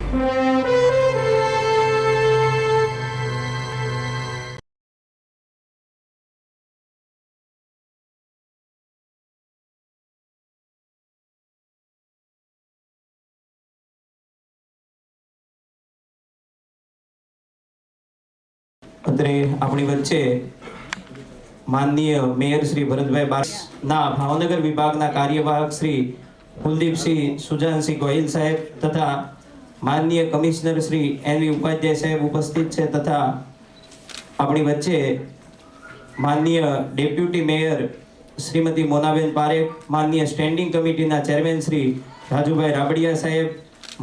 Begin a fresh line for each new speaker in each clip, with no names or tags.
અત્રે આપણી વચ્ચે માનનીય મેયર શ્રી ભરતભાઈ બારના ભાવનગર વિભાગના કાર્યવાહક શ્રી કુલદીપસિંહ સુજાનસિંહ ગોહિલ સાહેબ તથા માનનીય કમિશનર શ્રી એનવી ઉપાધ્યાય સાહેબ ઉપસ્થિત છે તથા આપણી વચ્ચે માનનીય ડેપ્યુટી મેયર શ્રીમતી મોનાબેન પારેખ, માનનીય સ્ટેન્ડિંગ કમિટીના ચેરમેન શ્રી રાજુભાઈ રાબડિયા સાહેબ,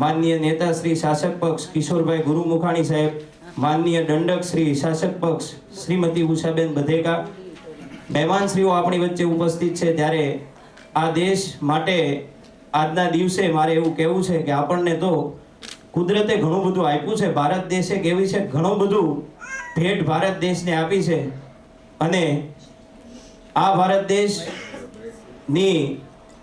માનનીય નેતા શ્રી શાસક પક્ષ કિશોરભાઈ ગુરુમુખાણી સાહેબ, માનનીય દંડક શ્રી શાસક પક્ષ શ્રીમતી ઉષાબેન બધેકા, મહેમાનશ્રીઓ આપણી વચ્ચે ઉપસ્થિત છે। ત્યારે આ દેશ માટે આજના દિવસે મારે એવું કહેવું છે કે આપણને તો કુદરતે ઘણું બધું આપ્યું છે। ભારત દેશ એક એવી છે, ઘણું બધું ભેટ ભારત દેશને આપી છે અને આ ભારત દેશની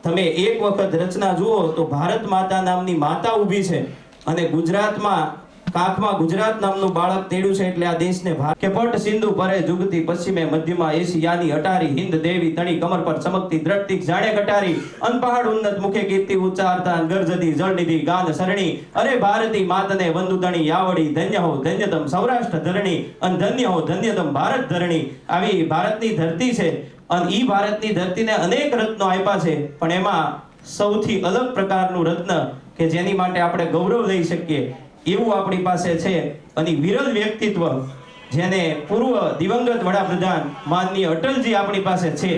તમે એક વખત રચના જુઓ તો ભારત માતા નામની માતા ઊભી છે અને ગુજરાતમાં કાખમાં ગુજરાત નામનું બાળક તેડ્યું છે એટલે આ દેશને કે પટ સિંધુ પરે જુગતી પશ્ચિમે મધ્યમાં એશિયાની અટારી હિન્દ દેવી તણી કમર પર ચમકતી દ્રઢતી જાણે કટારી અનપહાડ ઉન્નત મુખે કીર્તિ ઉચ્ચારતા ગરજદી જળનિધિ ગાન સરણી અરે ભારતી માતને વંદુતણી યાવડી ધન્ય હો ધન્યતમ સૌરાષ્ટ્ર ધરણી અને ધન્ય હો ધન્યતમ ભારત ધરણી। આવી ભારતની ધરતી છે અને ઈ ભારતની ધરતીને અનેક રત્નો આપ્યા છે પણ એમાં સૌથી અલગ પ્રકારનું રત્ન કે જેની માટે આપણે ગૌરવ લઈ શકીએ એવું આપણી પાસે છે અને વિરલ વ્યક્તિત્વ જેને પૂર્વ દિવંગત વડાપ્રધાન માનનીય અટલજી આપણી પાસે છે।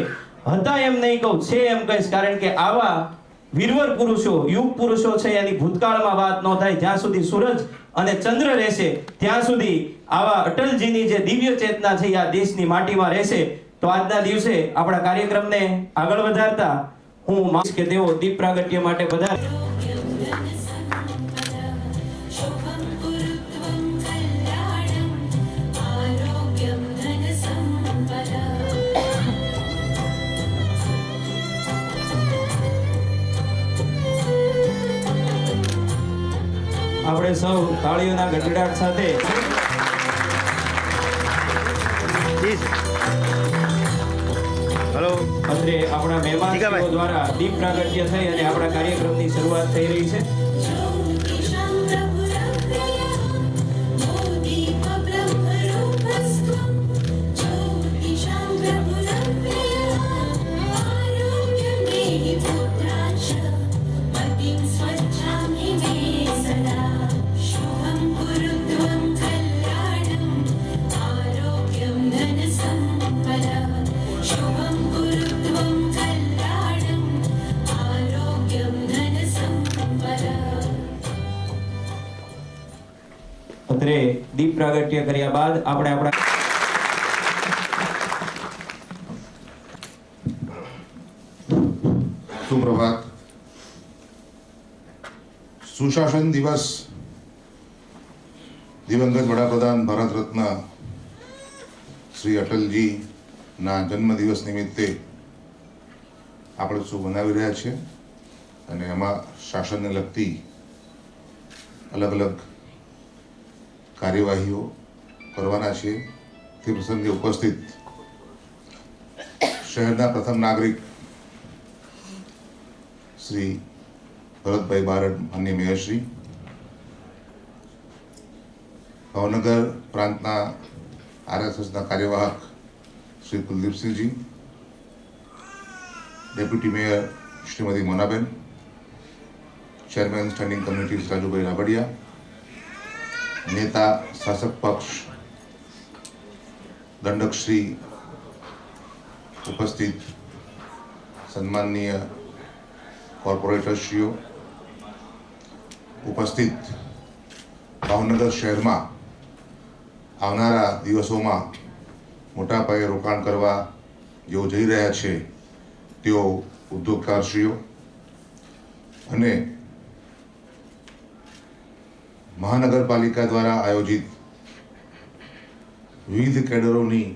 હતા એમ નહીં કહું, છે એમ કહીશ, કારણ કે આવા વીરવર પુરુષો, યુગ પુરુષો છે એની ભૂતકાળમાં વાત ન થાય। જ્યાં સુધી સૂરજ અને ચંદ્ર રહેશે ત્યાં સુધી આવા અટલજીની જે દિવ્ય ચેતના છે આ દેશની માટીમાં રહેશે। તો આજના દિવસે આપણા કાર્યક્રમને આગળ વધારતા હું માંગીશ કે તેઓ દીપ પ્રાગટ્ય માટે પધારે। આપણે સૌ તાળીઓના ગડગડાટ સાથે હેલો અત્રે આપણા મહેમાનો દ્વારા દીપ પ્રાગટ્ય થઈ અને આપણા કાર્યક્રમની શરૂઆત થઈ રહી છે। અત્રે દીપ પ્રાગટ્ય કર્યા બાદ આપણે આપણા
સુપ્રભાત। સુશાસન દિવસ દિવંગત વડાપ્રધાન ભારત રત્ન શ્રી અટલજી ના જન્મ દિવસ નિમિત્તે આપણે શું મનાવી રહ્યા છીએ અને એમાં શાસનને લગતી અલગ અલગ કાર્યવાહીઓ કરવાના છે। તે પ્રસંગે ઉપસ્થિત શહેરના પ્રથમ નાગરિક શ્રી ભરતભાઈ બારડ, માનનીય મેયરશ્રી, ભાવનગર પ્રાંતના RSSના કાર્યવાહક Shri Kuldeepsinhji, deputy mayor Shrimati Monaben, chairman standing committee Rajubhai Rabadiya, નેતા શાસક પક્ષ દંડક શ્રી ઉપસ્થિત સન્માનનીય કોર્પોરેટરશ્રીઓ, ઉપસ્થિત ભાવનગર શહેરમાં આવનારા દિવસોમાં મોટા પાયે રોકાણ કરવા જેઓ જઈ રહ્યા છે તેઓ ઉદ્યોગકારશ્રીઓ અને મહાનગરપાલિકા દ્વારા આયોજિત વિવિધ કેડરોની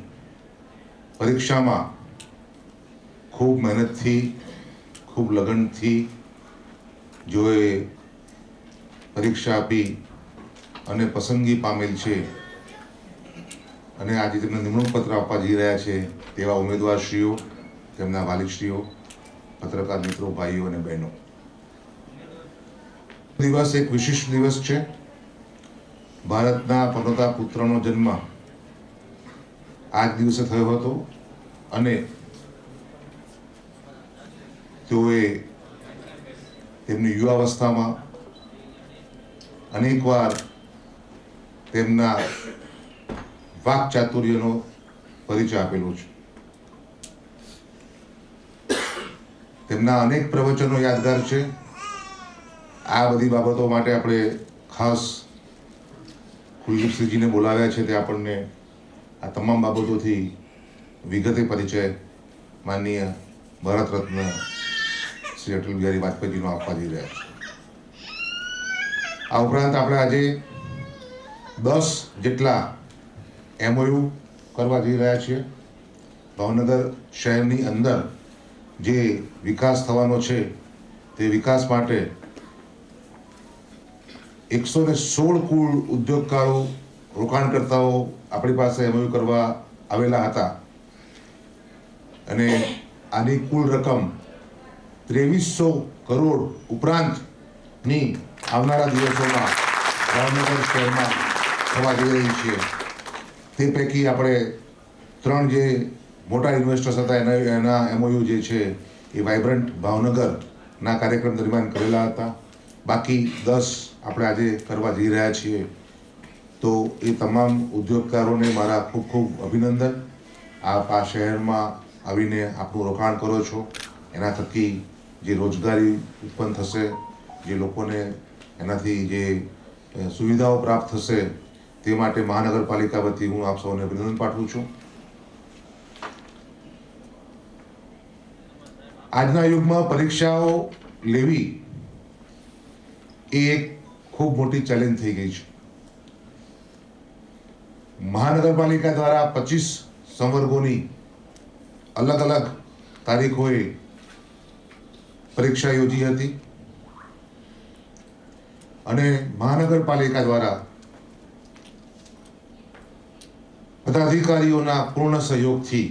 પરીક્ષામાં ખૂબ મહેનતથી, ખૂબ લગનથી જેઓએ પરીક્ષા આપી અને પસંદગી પામેલ છે અને આજે તેમને નિમણૂક પત્ર આપવા જઈ રહ્યા છે તેવા ઉમેદવારશ્રીઓ, તેમના વાલીશ્રીઓ, પત્રકાર મિત્રો, ભાઈઓ અને બહેનો, દિવસ એક વિશિષ્ટ દિવસ છે. ભારતના પનોતા પુત્રનો જન્મ આ જ દિવસે થયો હતો અને તેઓએ તેમની યુવાવસ્થામાં અનેકવાર તેમના વાક્ચાતુર્યનો પરિચય આપેલો છે. તેમના અનેક પ્રવચનો યાદગાર છે. આ બધી બાબતો માટે આપણે ખાસ કુલદીપસિંહજીને બોલાવ્યા છે. તે આપણને આ તમામ બાબતોથી વિગતે પરિચય માનનીય ભારત રત્ન શ્રી અટલ બિહારી વાજપેયીજીનો આપવા જઈ રહ્યા છે. આ ઉપરાંત આપણે આજે 10 જેટલા MOU કરવા જઈ રહ્યા છીએ. ભાવનગર શહેરની અંદર જે વિકાસ થવાનો છે તે વિકાસ માટે 116 કુલ ઉદ્યોગકારો, રોકાણકર્તાઓ આપણી પાસે MOU કરવા આવેલા હતા અને આની કુલ રકમ 2300 કરોડ ઉપરાંતની આવનારા દિવસોમાં ભાવનગર શહેરમાં થવા જઈ રહી છે. તે પૈકી આપણે 3 જે મોટા ઇન્વેસ્ટર્સ હતા એના MOU જે છે એ વાઇબ્રન્ટ ભાવનગરના કાર્યક્રમ દરમિયાન કરેલા હતા. બાકી 10 આપણે આજે કરવા જઈ રહ્યા છીએ. તો એ તમામ ઉદ્યોગકારોને મારા ખૂબ ખૂબ અભિનંદન. આપ આ શહેરમાં આવીને આપણું રોકાણ કરો છો, એના થકી જે રોજગારી ઉત્પન્ન થશે, જે લોકોને એનાથી જે સુવિધાઓ પ્રાપ્ત થશે, તે માટે મહાનગરપાલિકા વતી હું આપ સૌને અભિનંદન પાઠવું છું. આજના યુગમાં પરીક્ષાઓ લેવી એ એક ખૂબ મોટી ચેલેન્જ થઈ ગઈ છે. મહાનગરપાલિકા દ્વારા 25 સંવર્ગોની અલગ અલગ તારીખોએ પરીક્ષા યોજી હતી અને મહાનગરપાલિકા દ્વારા બધા અધિકારીઓના પૂર્ણ સહયોગથી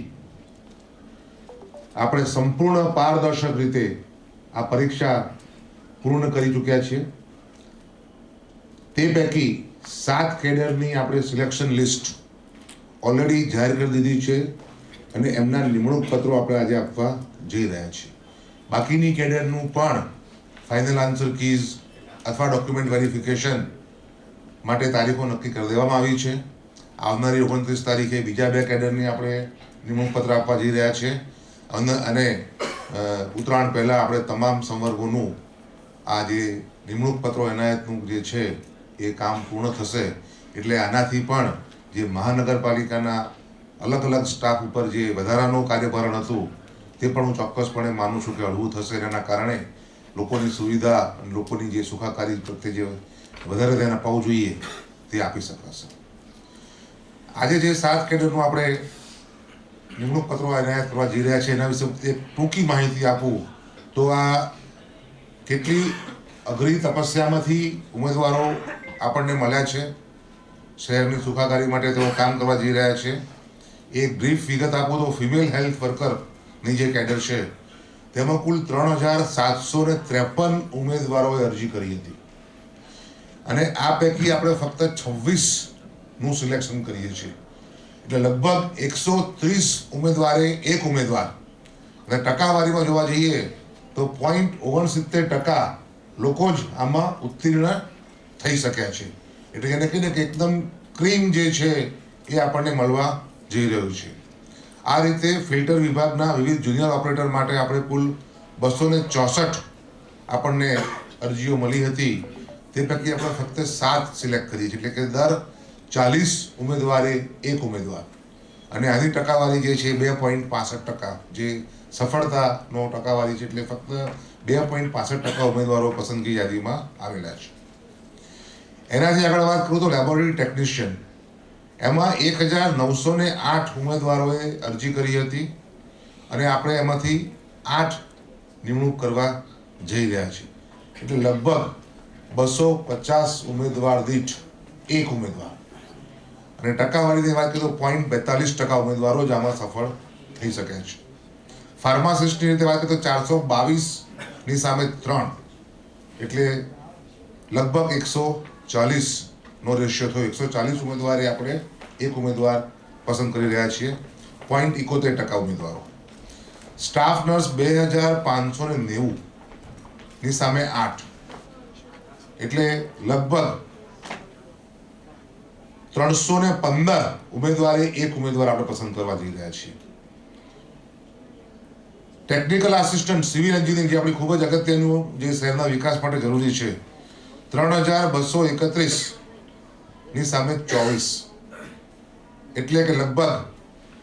આપણે સંપૂર્ણ પારદર્શક રીતે આ પરીક્ષા પૂર્ણ કરી ચૂક્યા છીએ. તે પૈકી 7 કેડરની આપણે સિલેક્શન લિસ્ટ ઓલરેડી જાહેર કરી દીધી છે અને એમના નિમણૂક પત્રો આપણે આજે આપવા જઈ રહ્યા છીએ. બાકીની કેડરનું પણ ફાઇનલ આન્સર કીઝ અથવા ડોક્યુમેન્ટ વેરિફિકેશન માટે તારીખો નક્કી કરી દેવામાં આવી છે. આવનારી 29 તારીખે બીજા 2 કેડરની આપણે નિમણૂક પત્ર આપવા જઈ રહ્યા છીએ અને ઉત્તરાયણ પહેલાં આપણે તમામ સંવર્ગોનું આ જે નિમણૂક પત્રો એનાયતનું જે છે એ કામ પૂર્ણ થશે. એટલે આનાથી પણ જે મહાનગરપાલિકાના અલગ અલગ સ્ટાફ ઉપર જે વધારાનું કાર્યભારણ હતું તે પણ હું ચોક્કસપણે માનું છું કે હળવું થશે. એના કારણે લોકોની સુવિધા અને લોકોની જે સુખાકારી પ્રત્યે જે વધારે ધ્યાન અપાવવું જોઈએ તે આપી શકાશે. આજે જે 7 કેડરનું આપણે નિમણૂક પત્રો એનાયત કરવા જઈ રહ્યા છે એના વિશે એક ટૂંકી માહિતી આપું તો આ કેટલી અઘરી તપસ્યામાંથી ઉમેદવારો આપણને મળ્યા છે. શહેરની સુખાકારી માટે તેઓ કામ કરવા જઈ રહ્યા છે. એક બ્રીફ વિગત આપું તો ફિમેલ હેલ્થ વર્કરની જે કેડર છે તેમાં કુલ 3753 ઉમેદવારોએ અરજી કરી હતી અને આ પૈકી આપણે ફક્ત 26નું સિલેક્શન કરીએ છીએ. એટલે લગભગ 130 ઉમેદવારે એક ઉમેદવાર અને ટકાવારીમાં જોવા જઈએ તો 0.69% લોકો જ આમાં ઉત્તીર્ણ થઈ શક્યા છે. એટલે એને કહીને કે એકદમ ક્રીમ જે છે એ આપણને મળવા જઈ રહ્યું છે. આ રીતે ફિલ્ટર વિભાગના વિવિધ જુનિયર ઓપરેટર માટે આપણે કુલ 264 આપણને અરજીઓ મળી હતી. તે પૈકી આપણે ફક્ત 7 સિલેક્ટ કરીએ છીએ. એટલે કે દર 40 ઉમેદવારે એક ઉમેદવાર અને આની ટકાવારી જે છે 2.65%, જે સફળતાનો ટકાવારી છે. એટલે ફક્ત 2.65% ઉમેદવારો પસંદગી યાદીમાં આવેલા છે. એનાથી આગળ વાત કરું તો લેબોરેટરી ટેકનિશિયન, એમાં 1908 ઉમેદવારોએ અરજી કરી હતી અને આપણે એમાંથી 8 નિમણૂક કરવા જઈ રહ્યા છીએ. એટલે લગભગ 250 ઉમેદવાર દીઠ એક ઉમેદવાર, અને ટકાવારીની વાત કરીએ તો 0.42% ઉમેદવારો જ આમાં સફળ થઈ શકે છે. ફાર્માસિસ્ટની રીતે વાત કરીએ તો 422 સામે 3, એટલે લગભગ 140 નો રેશિયો થયો. 140 ઉમેદવારે આપણે એક ઉમેદવાર પસંદ કરી રહ્યા છીએ, 0.71% ઉમેદવારો. સ્ટાફ નર્સ 2590 સામે 8, એટલે લગભગ 315 ઉમેદવારે એક ઉમેદવાર આપણે પસંદ કરવા જઈ રહ્યા છીએ. ટેકનિકલ આસિસ્ટન્ટ સિવિલ એન્જિનિયરિંગ, જે આપણી ખૂબ જ અગત્યનું, જે શહેરના વિકાસ માટે જરૂરી છે, 3231 સામે 24, એટલે કે લગભગ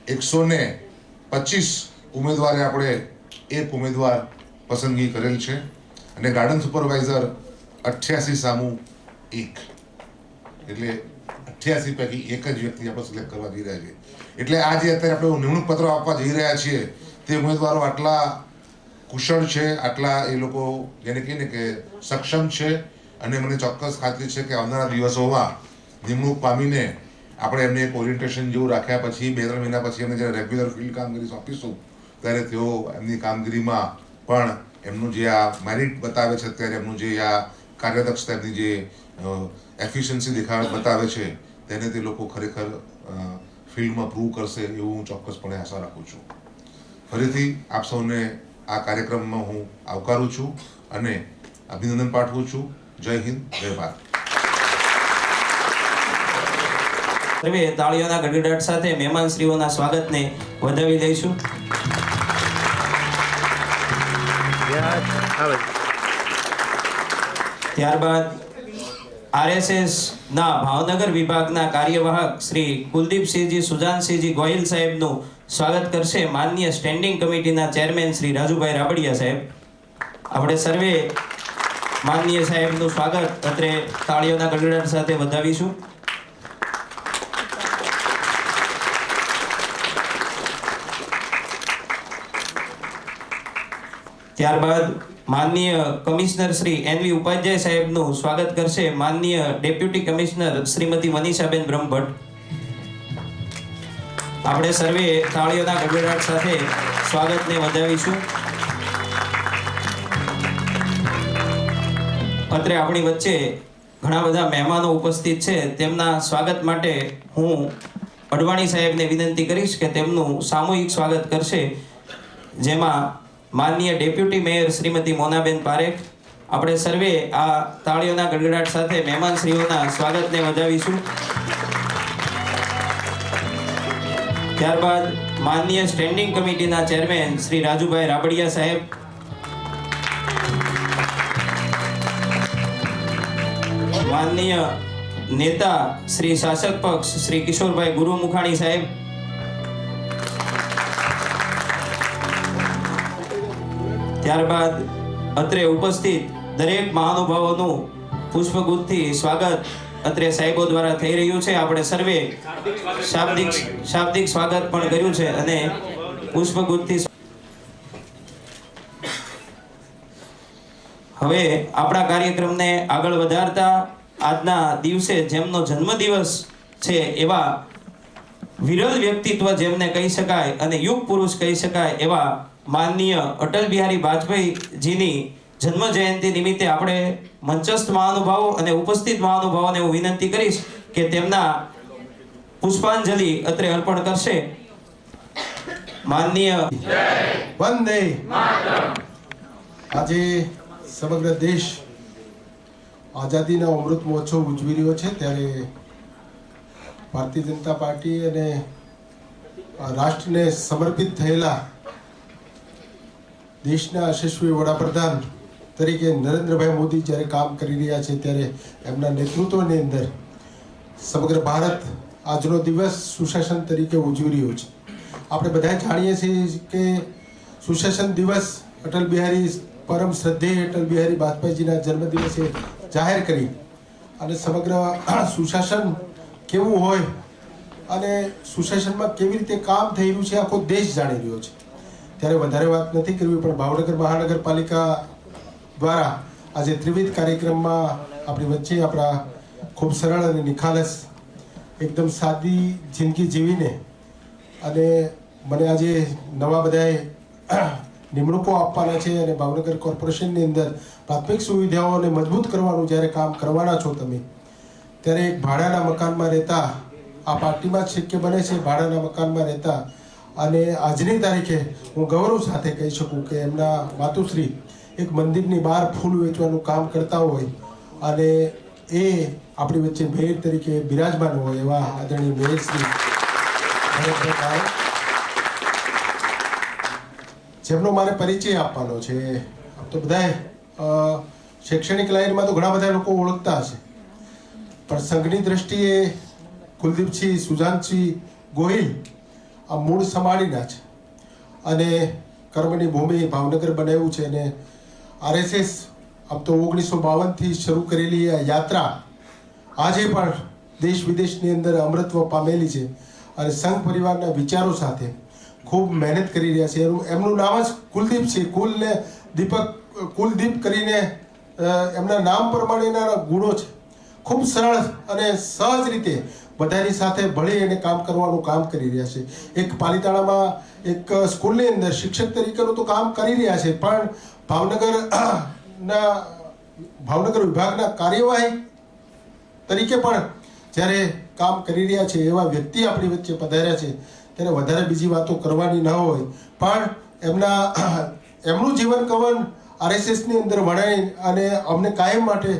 125 ઉમેદવારે આપણે એક ઉમેદવાર પસંદગી કરેલ છે. અને ગાર્ડન સુપરવાઇઝર 88 સામું 1, એટલે 88 પૈકી એક જ વ્યક્તિ આપણે સિલેક્ટ કરવા જઈ રહ્યા છીએ. એટલે આ જે અત્યારે આપણે નિમણૂક પત્રો આપવા જઈ રહ્યા છીએ, તે ઉમેદવારો આટલા કુશળ છે, આટલા એ લોકો જેને કહીને કે સક્ષમ છે, અને મને ચોક્કસ ખાતરી છે કે આવનારા દિવસોમાં નિમણૂક પામીને આપણે એમને એક ઓરિએન્ટેશન જેવું રાખ્યા પછી 2-3 મહિના પછી એમને જ્યારે રેગ્યુલર ફિલ્ડ કામગીરી સોંપીશું, ત્યારે તેઓ એમની કામગીરીમાં પણ એમનું જે આ મેરિટ બતાવે છે, અત્યારે એમનું જે આ કાર્યદક્ષતા, એમની જે એફિશિયન્સી બતાવે છે, તેને તે લોકો ખરેખર ફિલ્ડમાં પ્રૂવ કરશે એવું હું ચોક્કસપણે આશા રાખું છું. ફરીથી આપ સૌને આ કાર્યક્રમમાં હું આવકારું છું અને અભિનંદન પાઠવું છું. જય હિન્દ, જય ભારત.
સર્વે તાળીઓના ગડગડાટ સાથે મહેમાનશ્રીઓના સ્વાગતને વધાવી દઈશું. ત્યારબાદ RSS ના ભાવનગર વિભાગના કાર્યવાહક શ્રી કુલદીપસિંહજી સુજાનસિંહજી ગોહિલ સાહેબનું સ્વાગત કરશે માનનીય સ્ટેન્ડિંગ કમિટીના ચેરમેન શ્રી રાજુભાઈ રાબડિયા સાહેબ. આપણે સર્વે માનનીય સાહેબનું સ્વાગત અત્રે તાળીઓના ગડગડાટ સાથે વધાવીશું. ત્યારબાદ માનનીય કમિશનર શ્રી NV ઉપાધ્યાય સાહેબનું સ્વાગત કરશે માનનીય ડેપ્યુટી કમિશનર શ્રીમતી મનીષાબેન બ્રહ્મભટ્ટ. આપણે સર્વે તાળીઓના ગડગડાટ સાથે સ્વાગતને વધાવીશું. અત્રે આપણી વચ્ચે ઘણા બધા મહેમાનો ઉપસ્થિત છે, તેમના સ્વાગત માટે હું અડવાણી સાહેબને વિનંતી કરીશ કે તેમનું સામૂહિક સ્વાગત કરશે, જેમાં માનનીય ડેપ્યુટી મેયર શ્રીમતી મોનાબેન પારેખ. આપણે સર્વે આ તાળીઓના ગડગડાટ સાથે મહેમાનશ્રીઓના સ્વાગતને વધાવીશું. ત્યારબાદ માનનીય સ્ટેન્ડિંગ કમિટીના ચેરમેન શ્રી રાજુભાઈ રાબડિયા સાહેબ. માનનીય નેતા શ્રી શાસક પક્ષ શ્રી કિશોરભાઈ ગુરુમુખાણી સાહેબ. ત્યારબાદ અત્રે ઉપસ્થિત દરેક મહાનુભાવોનું પુષ્પગુચ્છથી સ્વાગત અત્રે સાહેબો દ્વારા થઈ રહ્યું છે. આપણે સર્વે શાબ્દિક સ્વાગત પણ કર્યું છે અને પુષ્પગુચ્છથી. હવે આપણા કાર્યક્રમને આગળ વધારતા આજના દિવસે જેમનો જન્મદિવસ છે એવા વિરલ વ્યક્તિત્વ જેમને કહી શકાય અને યુગ પુરુષ કહી શકાય એવા માનનીય અટલ બિહારી વાજપેયીજીની જન્મ જયંતિ નિમિત્તે આપણે મંચસ્થ મહાનુભાવો અને ઉપસ્થિત મહાનુભાવોને હું વિનંતી કરીશ કે તેમના પુષ્પાંજલિ અત્રે અર્પણ કરશે. માનનીય
વંદે માતરમ. આજે સમગ્ર દેશ આઝાદીના અમૃત મહોત્સવ ઉજવી રહ્યો છે, ત્યારે ભારતીય જનતા પાર્ટી અને રાષ્ટ્રને સમર્પિત થયેલા દેશના યશસ્વી વડાપ્રધાન તરીકે નરેન્દ્રભાઈ મોદી જ્યારે કામ કરી રહ્યા છે, ત્યારે એમના નેતૃત્વની અંદર સમગ્ર ભારત આજનો દિવસ સુશાસન તરીકે ઉજવી રહ્યો છે. આપણે બધા જાણીએ છીએ કે સુશાસન દિવસ અટલ બિહારી પરમ શ્રદ્ધેય અટલ બિહારી વાજપેયીજીના જન્મદિવસે જાહેર કરી અને સમગ્ર સુશાસન કેવું હોય અને સુશાસનમાં કેવી રીતે કામ થઈ રહ્યું છે આખો દેશ જાણી રહ્યો છે. ત્યારે વધારે વાત નથી કરવી, પણ ભાવનગર મહાનગરપાલિકા દ્વારા આજે ત્રિવિધ કાર્યક્રમમાં આપણી વચ્ચે આપણા ખૂબ સરળ અને નિખાલસ એકદમ સાદી જિંદગી જીવીને અને મને આજે નવા બધાએ નિમણૂકો આપવાના છે અને ભાવનગર કોર્પોરેશનની અંદર પ્રાથમિક સુવિધાઓને મજબૂત કરવાનું જ્યારે કામ કરવાના છો તમે, ત્યારે એક ભાડાના મકાનમાં રહેતા, આ પાર્ટીમાં જ શક્ય બને છે ભાડાના મકાનમાં રહેતા, અને આજની તારીખે હું ગૌરવ સાથે કહી શકું કે એમના માતુશ્રી એક મંદિરની બહાર ફૂલ વેચવાનું કામ કરતા હોય અને એ આપણી વચ્ચે મેયર તરીકે બિરાજમાન હોય એવા આદરણીય મેયર શ્રી ભરતભાઈ, જેમનો મારે પરિચય આપવાનો છે. આમ તો બધાએ શૈક્ષણિક લાઈનમાં તો ઘણા બધા લોકો ઓળખતા હશે, પણ સંઘની દ્રષ્ટિએ કુલદીપસિંહ સુજાનસિંહ ગોહિલ આ મૂળ સમાડીના છે અને કર્મની ભૂમિ ભાવનગર બનાવ્યું છે. અને RSS આમ તો 1952થી શરૂ કરેલી આ યાત્રા આજે પણ દેશ વિદેશની અંદર અમૃતત્વ પામેલી છે અને સંઘ પરિવારના વિચારો સાથે ખૂબ મહેનત કરી રહ્યા છે. એમનું નામ જ કુલદીપ છે. કુલને દીપક, કુલદીપ કરીને એમના નામ પ્રમાણેના ગુણો છે. ખૂબ સરળ અને સહજ રીતે બધાની સાથે ભળી અને કામ કરવાનું કામ કરી રહ્યા છે. એક પાલિતાણામાં એક સ્કૂલની અંદર શિક્ષક તરીકેનું તો કામ કરી રહ્યા છે, પણ ભાવનગર વિભાગના કાર્યવાહી તરીકે પણ જ્યારે કામ કરી રહ્યા છે એવા વ્યક્તિ આપણી વચ્ચે પધાર્યા છે, ત્યારે વધારે બીજી વાતો કરવાની ન હોય, પણ એમનું જીવન કવન RSSની અંદર વણાઈ અને અમને કાયમ માટે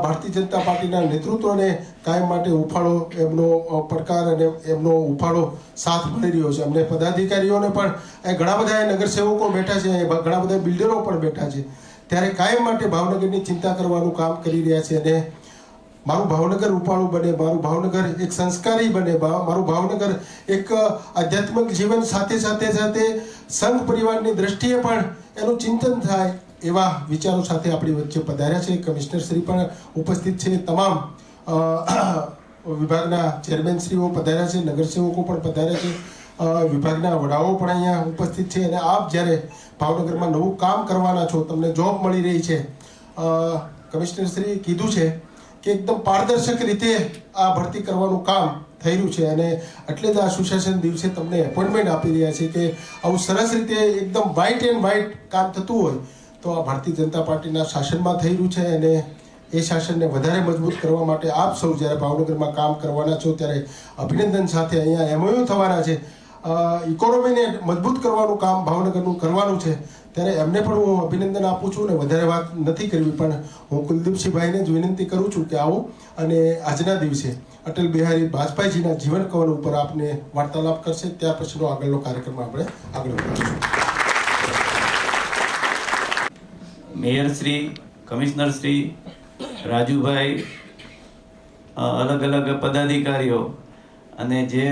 ભારતીય જનતા પાર્ટીના નેતૃત્વને કાયમ માટે ઉફાળો, એમનો પડકાર અને એમનો ઉફાળો સાથ મળી રહ્યો છે. અમને પદાધિકારીઓને પણ ઘણા બધા નગરસેવકો બેઠા છે, ઘણા બધા બિલ્ડરો પણ બેઠા છે, ત્યારે કાયમ માટે ભાવનગરની ચિંતા કરવાનું કામ કરી રહ્યા છે. અને મારું ભાવનગર ઉપાળું બને, મારું ભાવનગર એક સંસ્કારી બને, મારું ભાવનગર એક આધ્યાત્મિક જીવન સાથે સાથે સાથે સંઘ પરિવારની દ્રષ્ટિએ પણ એનું ચિંતન થાય એવા વિચારો સાથે આપણી વચ્ચે પધાર્યા છે. કમિશનર શ્રી પણ ઉપસ્થિત છે, તમામ વિભાગના ચેરમેનશ્રીઓ પધાર્યા છે, નગરસેવકો પણ પધાર્યા છે, વિભાગના વડાઓ પણ અહીંયા ઉપસ્થિત છે. અને આપ જ્યારે ભાવનગરમાં નવું કામ કરવાના છો, તમને જોબ મળી રહી છે, કમિશનર શ્રીએ કીધું છે કે એકદમ પારદર્શક રીતે આ ભરતી કરવાનું કામ થઈ રહ્યું છે અને એટલે જ આ સુશાસન દિવસે તમને એપોઇન્ટમેન્ટ આપી રહ્યા છે કે આવું સરસ રીતે એકદમ વ્હાઇટ એન્ડ વ્હાઇટ કામ થતું હોય તો આ ભારતીય જનતા પાર્ટીના શાસનમાં થઈ રહ્યું છે. અને એ શાસનને વધારે મજબૂત કરવા માટે આપ સૌ જ્યારે ભાવનગરમાં કામ કરવાના છો ત્યારે અભિનંદન સાથે અહીંયા MOU થવાના છે, ઇકોનોમીને મજબૂત કરવાનું કામ ભાવનગરનું કરવાનું છે, ત્યારે એમને પણ હું અભિનંદન આપું છું. અને વધારે વાત નથી કરવી, પણ હું કુલદીપસિંહભાઈને જ વિનંતી કરું છું કે આવો અને આજના દિવસે અટલ બિહારી વાજપેયીજીના જીવન કવન ઉપર આપને વાર્તાલાપ કરશે. ત્યાર પછીનો આગળનો કાર્યક્રમ આપણે આગળ વધારીશું.
મેયર શ્રી, કમિશનર શ્રી, રાજુભાઈ, અલગ અલગ પદાધિકારીઓ, અને જે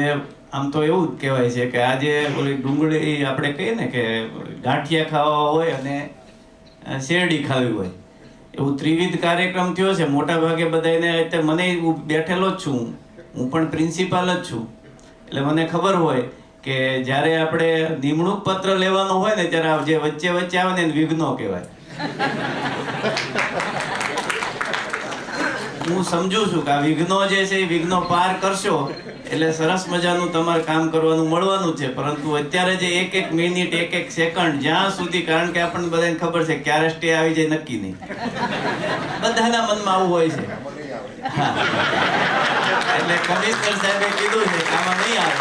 આમ તો એવું જ કહેવાય છે કે આજે ઓલી ડુંગળી આપણે કહીએ ને કે ગાંઠિયા ખાવા હોય અને શેરડી ખાવી હોય, એવું ત્રિવિધ કાર્યક્રમ થયો છે. મોટા ભાગે બધાને અત્યારે મને બેઠેલો જ છું, હું પણ પ્રિન્સિપાલ જ છું, એટલે મને ખબર હોય કે જ્યારે આપણે નિમણૂક પત્ર લેવાનો હોય ને ત્યારે જે વચ્ચે વચ્ચે આવે ને એને વિઘ્નો કહેવાય. હું સમજુ છું કે આ વિઘ્નો જે છે એ વિઘ્નો પાર કરશો એટલે સરસ મજાનું તમારે કામ કરવાનું મળવાનું છે. પરંતુ અત્યારે જે એક એક મિનિટ, એક એક સેકન્ડ જ્યાં સુધી, કારણ કે આપણને બધાને ખબર છે ક્યારે સ્ટે આવી જાય નક્કી નહીં, બધાના મનમાં આવું હોય છે. હા, એટલે કમિશનર સાહેબે કીધું છે કે આમાં નહીં આવે,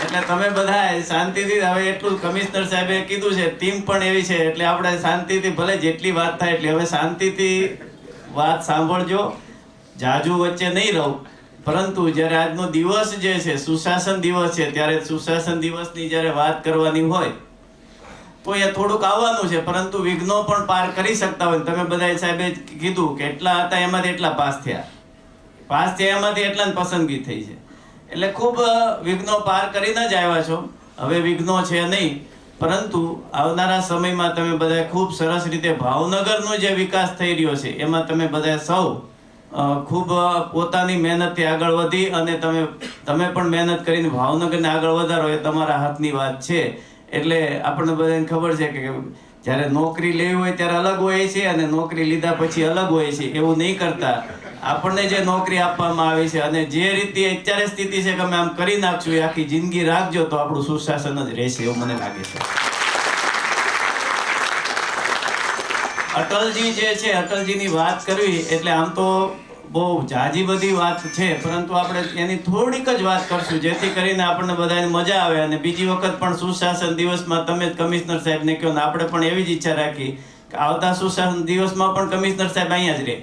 એટલે તમે બધા શાંતિથી, હવે એટલું કમિશનર સાહેબે કીધું છે, ટીમ પણ એવી છે, એટલે આપણે શાંતિથી ભલે જેટલી વાત થાય એટલી હવે શાંતિથી વાત સાંભળજો, જાજુ વચ્ચે નહીં રહું. પરંતુ જ્યારે આજનો દિવસ જે છે સુશાસન દિવસ છે, ત્યારે સુશાસન દિવસની જ્યારે વાત કરવાની હોય તો એ થોડુંક આવવાનું છે, પરંતુ વિઘ્નો પણ પાર કરી શકતા હોય. તમે બધા સાહેબે કીધું કે એટલા હતા એમાંથી એટલા પાસ થયા, એમાંથી એટલા પસંદગી થઈ છે, એટલે ખૂબ વિઘ્નો પાર કરીને જ આવ્યા છો. હવે વિઘ્નો છે નહીં, પરંતુ આવનારા સમયમાં તમે બધા ખૂબ સરસ રીતે ભાવનગરનો જે વિકાસ થઈ રહ્યો છે એમાં તમે બધા સૌ ખૂબ પોતાની મહેનતથી આગળ વધી અને તમે પણ મહેનત કરીને ભાવનગરને આગળ વધારો એ તમારા હાથની વાત છે. એટલે આપણને બધાને ખબર છે કે
જ્યારે નોકરી લેવી હોય ત્યારે અલગ હોય છે અને નોકરી લીધા પછી અલગ હોય છે. એવું નહીં કરતા આપણને જે નોકરી આપવામાં આવી છે અને જે રીતે અત્યારે સ્થિતિ છે કે અમે આમ કરી નાખશું એ આખી જિંદગી રાખજો તો આપણું સુશાસન જ રહેશે એવું મને લાગે છે. અટલજી જે છે, અટલજીની વાત કરવી એટલે આમ તો બહુ જાજી બધી વાત છે, પરંતુ આપણે એની થોડીક જ વાત કરશું જેથી કરીને આપણને બધાને મજા આવે. અને બીજી વખત પણ સુશાસન દિવસમાં તમે કમિશનર સાહેબને કહો ને આપણે પણ એવી જ ઈચ્છા રાખી કે આવતા સુશાસન દિવસમાં પણ કમિશનર સાહેબ અહીંયા જ રહે,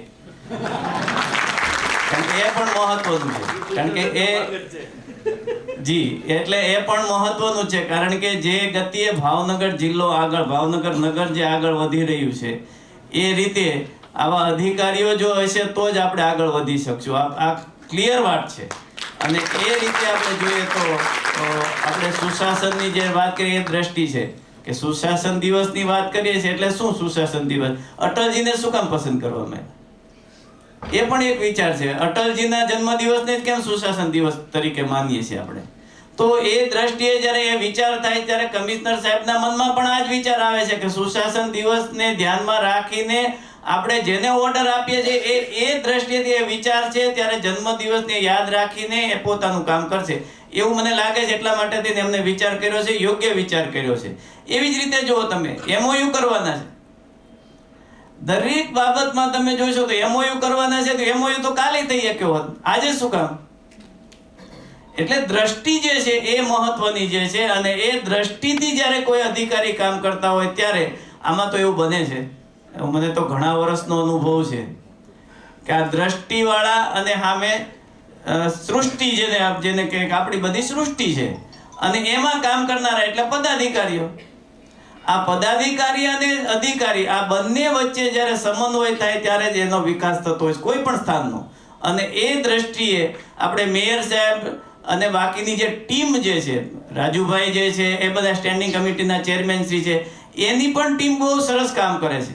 કારણ કે એ પણ મહત્વનું છે. કારણ કે એટલે એ પણ મહત્વનું છે, કારણ કે જે ગતિએ ભાવનગર જિલ્લો આગળ, ભાવનગર નગર જે આગળ વધી રહ્યું છે એ રીતે આવા અધિકારીઓ જો હશે તો જ આપણે આગળ વધી શકશું. આ ક્લિયર વાત છે. અને એ રીતે આપણે જોઈએ તો આપણે સુશાસનની જે વાત કરીએ એ દ્રષ્ટિ છે કે સુશાસન દિવસની વાત કરીએ છીએ એટલે શું સુશાસન દિવસ, અટલજીને શું કામ પસંદ કરવામાં આવ્યા એ પણ એક વિચાર છે. અટલજીના જન્મદિવસને જ કેમ સુશાસન દિવસ તરીકે માનીએ છીએ આપણે? તો એ દ્રષ્ટિએ જ્યારે એ વિચાર થાય ત્યારે કમિશનર સાહેબના મનમાં પણ આ જ વિચાર આવે છે કે સુશાસન દિવસને ધ્યાનમાં રાખીને આપણે જેને ઓર્ડર આપીએ છીએ એ દ્રષ્ટિએથી એ વિચાર છે, ત્યારે જન્મદિવસને યાદ રાખીને એ પોતાનું કામ કરશે એવું મને લાગે છે. એટલા માટે એમને વિચાર કર્યો છે, યોગ્ય વિચાર કર્યો છે. એવી જ રીતે જો તમે MOU કરવાના છે, દરેક બાબતમાં તમે જોશો તો MOU કરવાના છે તો MOU તો કાલે થઈ શક્યો હોત, આજે શું કામ? એટલે દ્રષ્ટિ જે છે એ મહત્વની જે છે, અને એ દ્રષ્ટિથી જ્યારે કોઈ અધિકારી કામ કરતા હોય ત્યારે આમાં તો એવું બને છે, મને તો ઘણા વર્ષનો અનુભવ છે કે આ દ્રષ્ટિવાળા અને સામે સૃષ્ટિ જેને કે આપણી બધી સૃષ્ટિ છે અને એમાં કામ કરનારા એટલે પદાધિકારીઓ. આ પદાધિકારી અને અધિકારી આ બંને વચ્ચે જ્યારે સમન્વય થાય ત્યારે જ એનો વિકાસ થતો હોય કોઈ પણ સ્થાનનો. અને એ દ્રષ્ટિએ આપણે મેયર સાહેબ અને બાકીની જે ટીમ જે છે, રાજુભાઈ જે છે એ બધા સ્ટેન્ડિંગ કમિટીના ચેરમેન શ્રી છે, એની પણ ટીમ બહુ સરસ કામ કરે છે.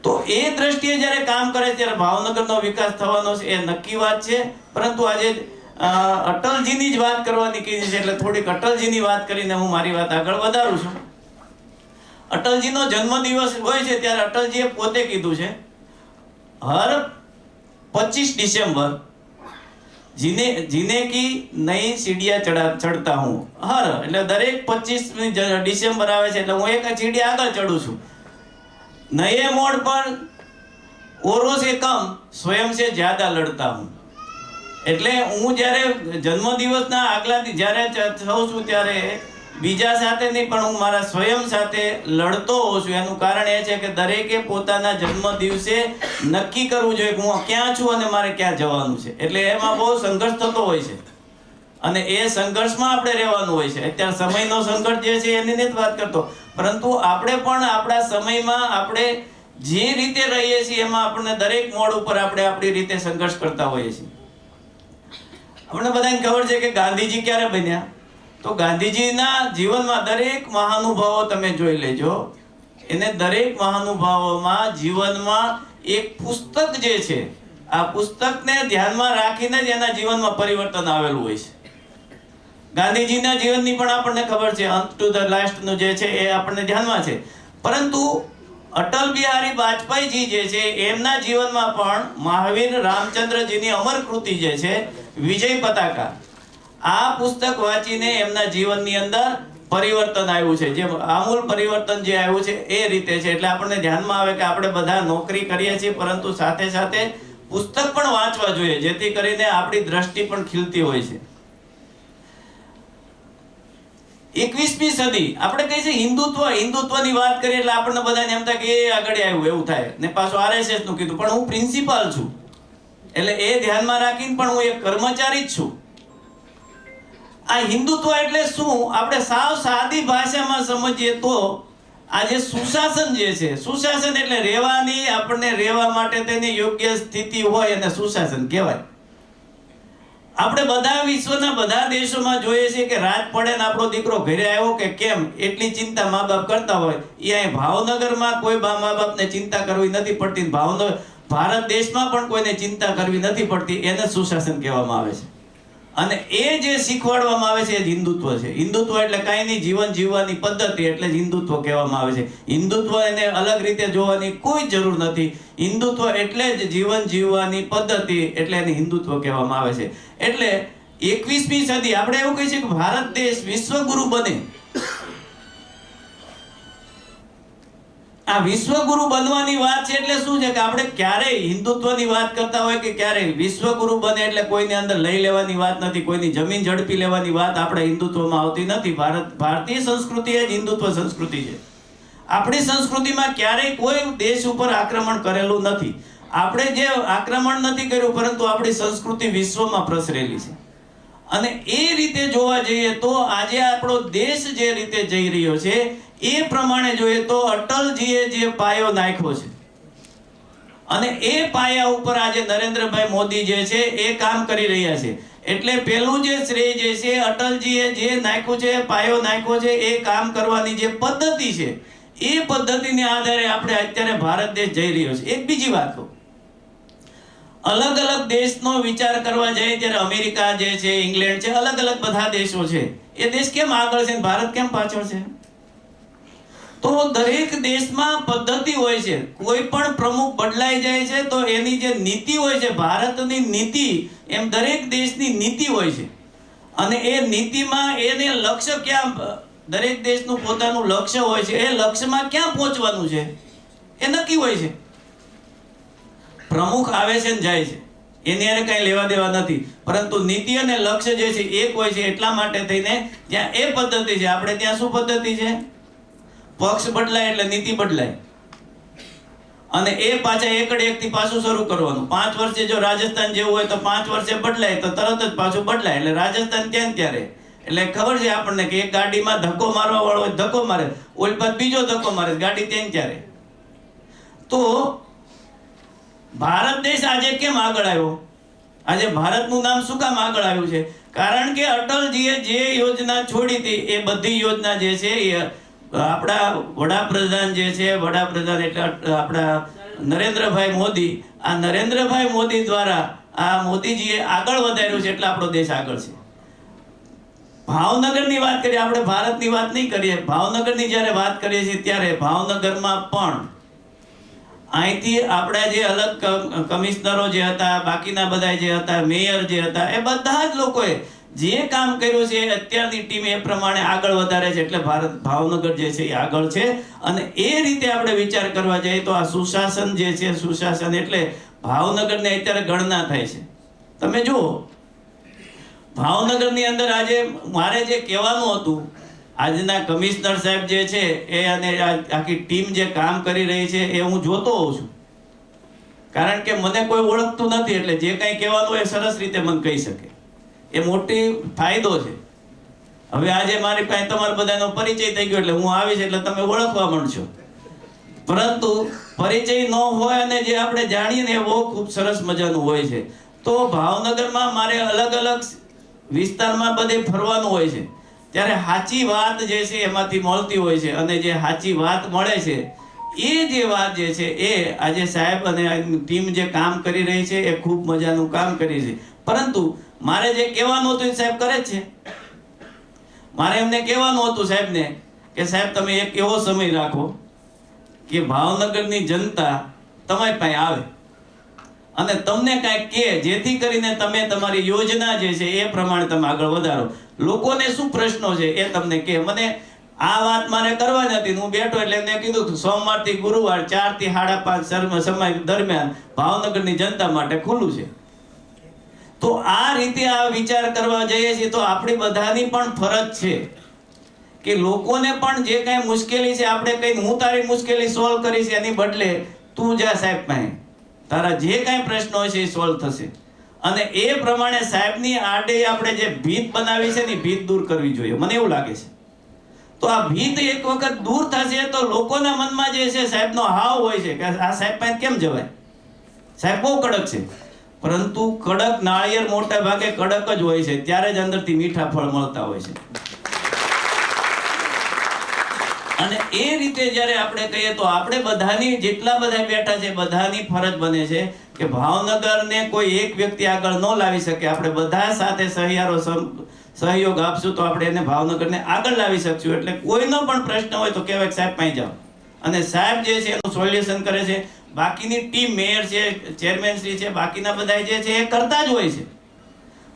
તો એ દ્રષ્ટિએ જ્યારે કામ કરે ત્યારે ભાવનગરનો વિકાસ થવાનો છે એ નક્કી વાત છે. પરંતુ આજે અટલજીની જ વાત કરવાની કીધી છે એટલે થોડીક અટલજીની વાત કરીને હું મારી વાત આગળ વધારું છું. અટલજીનો જન્મદિવસ હોય છે ત્યારે અટલજીએ પોતે કીધું છે હર 25 ડિસેમ્બર જીને કી નઈ સીડિયા ચડતા હું. હર એટલે દરેક 25 ડિસેમ્બર આવે છે એટલે હું એક સીડી આગળ ચડું છું. નए मोड़ पर औरों से कम स्वयं से ज्यादा लड़ता हूँ. એટલે હું જ્યારે જન્મદિવસના આગલા જ્યારે થઉં છું ત્યારે બીજા સાથે નહીં પણ હું મારા સ્વયં સાથે લડતો હોઉં છું. એનું કારણ એ છે કે દરેકે પોતાના જન્મદિવસે નક્કી કરવું જોઈએ કે હું ક્યાં છું અને મારે ક્યાં જવાનું છે. એટલે એમાં બહુ સંઘર્ષ થતો હોય છે અને એ સંઘર્ષમાં આપણે રહેવાનું હોય છે. અત્યારે સમયનો સંઘર્ષ જે છે એની નથી વાત કરતો, પરંતુ આપણે પણ આપણા સમયમાં આપણે જે રીતે રહીએ છીએ એમાં આપણને દરેક મોડ ઉપર આપણે આપણી રીતે સંઘર્ષ કરતા હોઈએ છીએ. આપણને બધાને ખબર છે કે ગાંધીજી ક્યારે બન્યા? તો ગાંધીજીના જીવનમાં દરેક મહાનુભાવો તમે જોઈ લેજો, એને દરેક મહાનુભાવોમાં જીવનમાં એક પુસ્તક જે છે આ પુસ્તકને ધ્યાનમાં રાખીને જ એના જીવનમાં પરિવર્તન આવેલું હોય છે. ગાંધીજીના જીવનની પણ આપણને ખબર છે, અંત ટુ ધ લાસ્ટ નું જે છે એ આપણને ધ્યાનમાં છે. પરંતુ અટલ બિહારી વાજપેયીજી જે છે એમના જીવનમાં પણ મહાવીર રામચંદ્રજીની અમર કૃતિ જે છે વિજય પતાકા, આ પુસ્તક વાંચીને એમના જીવનની અંદર પરિવર્તન આવ્યું છે. જે આમૂલ પરિવર્તન જે આવ્યું છે એ રીતે છે. એટલે આપણને ધ્યાનમાં આવે કે આપણે બધા નોકરી કરીએ છીએ પરંતુ સાથે સાથે પુસ્તક પણ વાંચવા જોઈએ જેથી કરીને આપણી દ્રષ્ટિ પણ ખીલતી હોય છે. 21મી સદી આપણે કહીએ છીએ હિન્દુત્વની વાત કરીએ એટલે આપણને બધાને એમ થાય કે એ આગળ આવ્યું એવું થાય ને પાછું RSS નું કીધું, પણ હું પ્રિન્સિપાલ છું એટલે એ ધ્યાનમાં રાખીને પણ હું એક કર્મચારી જ છું. આ હિન્દુત્વ એટલે શું આપણે સાવ સાદી ભાષામાં સમજીએ તો આ જે સુશાસન જે છે, સુશાસન એટલે રહેવાની, આપણને રહેવા માટે તેની યોગ્ય સ્થિતિ હોય અને સુશાસન કહેવાય. આપણે બધા વિશ્વના બધા દેશોમાં જોઈએ છીએ કે રાત પડે ને આપણો દીકરો ઘરે આવ્યો કે કેમ એટલી ચિંતા મા બાપ કરતા હોય. એ અહીં ભાવનગરમાં કોઈ મા બાપને ચિંતા કરવી નથી પડતી. ભારત દેશમાં પણ કોઈને ચિંતા કરવી નથી પડતી. એને સુશાસન કહેવામાં આવે છે. અને એ જે શીખવાડવામાં આવે છે એ જ હિન્દુત્વ છે. હિન્દુત્વ એટલે કાંઈ નહીં, જીવન જીવવાની પદ્ધતિ, એટલે જ હિન્દુત્વ કહેવામાં આવે છે. હિન્દુત્વ એને અલગ રીતે જોવાની કોઈ જરૂર નથી. હિન્દુત્વ એટલે જ જીવન જીવવાની પદ્ધતિ, એટલે એને હિન્દુત્વ કહેવામાં આવે છે. એટલે 21મી સદી આપણે એવું કહીએ છીએ કે ભારત દેશ વિશ્વગુરુ બને. આ વિશ્વગુરુ બનવાની વાત છે એટલે શું છે કે આપણે ક્યારેય હિન્દુત્વની વાત કરતા હોય કે ક્યારેય વિશ્વગુરુ બને એટલે કોઈની અંદર લઈ લેવાની વાત નથી, કોઈની જમીન ઝડપી લેવાની વાત આપણે હિન્દુત્વમાં આવતી નથી. ભારતીય સંસ્કૃતિ એ જ હિન્દુત્વ સંસ્કૃતિ છે. આપણી સંસ્કૃતિમાં ક્યારેય કોઈ દેશ ઉપર આક્રમણ કરેલું નથી. આપણે જે આક્રમણ નથી કર્યું, પરંતુ આપણી સંસ્કૃતિ વિશ્વમાં પ્રસરેલી છે. અને એ રીતે જોવા જઈએ તો આજે આપણો દેશ જે રીતે જઈ રહ્યો છે એ પ્રમાણે જોઈએ તો અટલજીએ જે પાયો નાખ્યો છે અને એ પાયા ઉપર આજે નરેન્દ્રભાઈ મોદી જે છે એ કામ કરી રહ્યા છે. એટલે પેલું જે શ્રેય જે છે અટલજીએ જે નાખ્યું છે, પાયો નાખ્યો છે, એ કામ કરવાની જે પદ્ધતિ છે એ પદ્ધતિને આધારે આપણે અત્યારે ભારત દેશ જઈ રહ્યો છે. એક બીજી વાત કહું, અલગ અલગ દેશનો વિચાર કરવા જાય ત્યારે અમેરિકા જે છે, ઇંગ્લેન્ડ છે, અલગ અલગ બધા દેશો છે. એ દેશ કેમ આગળ છે, ભારત કેમ પાછળ છે? તો દરેક દેશમાં પદ્ધતિ હોય છે. કોઈ પણ પ્રમુખ બદલાઈ જાય છે તો એની જે નીતિ હોય છે, ભારતની નીતિ, એમ દરેક દેશની નીતિ હોય છે. અને એ નીતિમાં એને લક્ષ્ય ક્યાં, દરેક દેશનું પોતાનું લક્ષ્ય હોય છે. એ લક્ષ્યમાં ક્યાં પહોંચવાનું છે એ નક્કી હોય છે. પ્રમુખ આવે છે ને જાય છે, એની હારે કઈ લેવા દેવા નથી, પરંતુ નીતિ અને લક્ષ્ય જે છે એક હોય છે. એટલા માટે થઈને ત્યાં એ પદ્ધતિ છે. આપણે ત્યાં શું પદ્ધતિ છે? પક્ષ બદલાય એટલે નીતિ બદલાય અને એ પાછા એકડે એકથી પાછું શરૂ કરવાનું. 5 વર્ષે જો રાજસ્થાન જેવું હોય તો 5 વર્ષે બદલાય તો તરત જ પાછું બદલાય. એટલે રાજસ્થાન ત્યાં ત્યારે એટલે ખબર છે આપણને કે એક ગાડીમાં ધક્કો મારવા વાળો હોય ધક્કો મારે, ઓલ પર બીજો ધક્કો મારે, ગાડી ત્યાં ત્યારે. તો ભારત દેશ આજે કેમ આગળ આવ્યો? આજે ભારતનું નામ શું કામ આગળ આવ્યું છે? કારણ કે અટલજીએ જે યોજના છોડી હતી એ બધી યોજના જે છે એ આપણા વડાપ્રધાન જે છે, વડાપ્રધાન એટલે આપણા નરેન્દ્રભાઈ મોદી, આ નરેન્દ્રભાઈ મોદી દ્વારા આ મોદીજીએ આગળ વધાર્યું છે. એટલે આપણો દેશ આગળ છે. ભાવનગરની વાત કરીએ, આપણે ભારતની વાત નહીં કરીએ, ભાવનગરની જ્યારે વાત કરીએ છીએ ત્યારે ભાવનગરમાં પણ અહીંથી આપણા જે અલગ કમિશનરો જે હતા, બાકીના બધા જે હતા, મેયર જે હતા, એ બધા જ લોકોએ જે કામ કર્યું છે અત્યારની ટીમ એ પ્રમાણે આગળ વધારે છે. એટલે ભાવનગર જે છે એ આગળ છે. અને એ રીતે આપણે વિચાર કરવા જઈએ તો આ સુશાસન જે છે, સુશાસન એટલે ભાવનગરની અત્યારે ગણના થાય છે. તમે જુઓ ભાવનગરની અંદર આજે મારે જે કહેવાનું હતું, આજના કમિશનર સાહેબ જે છે એ અને આખી ટીમ જે કામ કરી રહી છે એ હું જોતો હોઉં છું. કારણ કે મને કોઈ ઓળખતું નથી, એટલે જે કંઈ કહેવાનું એ સરસ રીતે મને કહી શકે. એ મોટી ફાયદો છે. હવે આજે મારી પાસે તમારા બધાનો પરિચય થઈ ગયો, એટલે હું આવીશ એટલે તમે ઓળખવા માંડશો. પરંતુ પરિચય ન હોય અને જે આપણે જાણીએ ને એ બહુ ખૂબ સરસ મજાનું હોય છે. તો ભાવનગરમાં મારે અલગ અલગ વિસ્તારમાં બધે ફરવાનું હોય છે. ત્યારે સાચી વાત જે છે એમાંથી મળતી હોય છે. અને જે સાચી વાત મળે છે એ જે વાત જે છે એ આજે સાહેબ અને ટીમ જે કામ કરી રહી છે એ ખૂબ મજાનું કામ કરી છે. પરંતુ મારે જે કહેવાનું હતું એ સાહેબ કરે જ છે. મારે એમને કહેવાનું હતું સાહેબને કે સાહેબ તમે એક એવો સમય રાખો કે ભાવનગરની જનતા તમારી પાસે આવે અને તમને કાંઈક કહે, જેથી કરીને તમે તમારી યોજના જે છે એ પ્રમાણે તમે આગળ વધારો. લોકોને શું પ્રશ્નો છે એ તમને કહે. મને આ વાત મારે કરવા નથી, હું બેઠો એટલે એમને કીધું સોમવારથી ગુરુવાર 4 થી 5:30 સમય દરમિયાન ભાવનગરની જનતા માટે ખુલ્લું છે. તો આ રીતે આ વિચાર કરવા જઈએ છીએ તો આપણી બધાની પણ ફરજ છે કે લોકોને પણ જે કાંઈ મુશ્કેલી છે આપણે કઈ, હું તારી મુશ્કેલી સોલ્વ કરીશ એની બદલે તું જા સાહેબ પાસે, તારા જે કાંઈ પ્રશ્નો છે એ સોલ્વ થશે. અને એ પ્રમાણે સાહેબની આડે આપણે જે ભીત બનાવી છે ને ભીત દૂર કરવી જોઈએ, મને એવું લાગે છે. તો આ ભીત એક વખત દૂર થશે તો લોકોના મનમાં જે છે સાહેબનો હાવ હોય છે કે આ સાહેબ પાસે કેમ જવાય, સાહેબ બહુ કડક છે. પરંતુ કડક નાળિયેર મોટા ભાગે કડક જ હોય છે, ત્યારે જ અંદરથી મીઠા ફળ મળતા હોય છે. અને એ રીતે જ્યારે આપણે કહીએ તો આપણે બધાની જેટલા બધા બેઠા છે બધાની ફરજ બને છે કે ભાવનગરને કોઈ એક વ્યક્તિ આગળ ન લાવી શકે. આપણે બધા સાથે સહયોગ આપશું તો આપણે એને ભાવનગરને આગળ લાવી શકશું. એટલે કોઈનો પણ પ્રશ્ન હોય તો કહેવાય સાહેબ પાસે જાઓ, અને સાહેબ જે છે એનું સોલ્યુશન કરે છે. બાકીની ટીમ, મેયર છે, ચેરમેન શ્રી છે, બાકીના બધા જે છે એ કરતા જ હોય છે.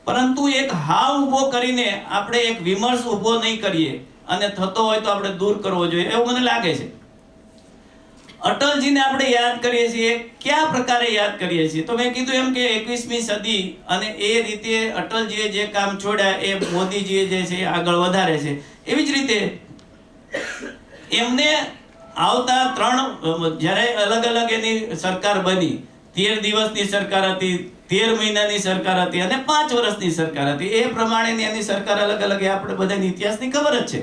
પરંતુ એક હાવ ઊભો કરીને આપણે એક વિમર્શ ઊભો નહીં કરીએ અને થતો હોય તો આપણે દૂર કરવો જોઈએ એવું મને લાગે છે. અટલજીને આપણે યાદ કરીએ છીએ, કયા પ્રકારે યાદ કરીએ છીએ? તો મેં કીધું એમ કે 21મી સદી અને એ રીતે અટલજીએ જે કામ છોડ્યા એ મોદીજીએ જે છે આગળ વધારે છે. એવી જ રીતે એમને આવતા 3 જ્યારે અલગ અલગ એની સરકાર બની, 13 દિવસની સરકાર હતી, 13 મહિનાની સરકાર હતી અને 5 વર્ષની સરકાર હતી. એ પ્રમાણેની એની સરકાર અલગ અલગ, એ આપણે બધાની ઇતિહાસની ખબર જ છે.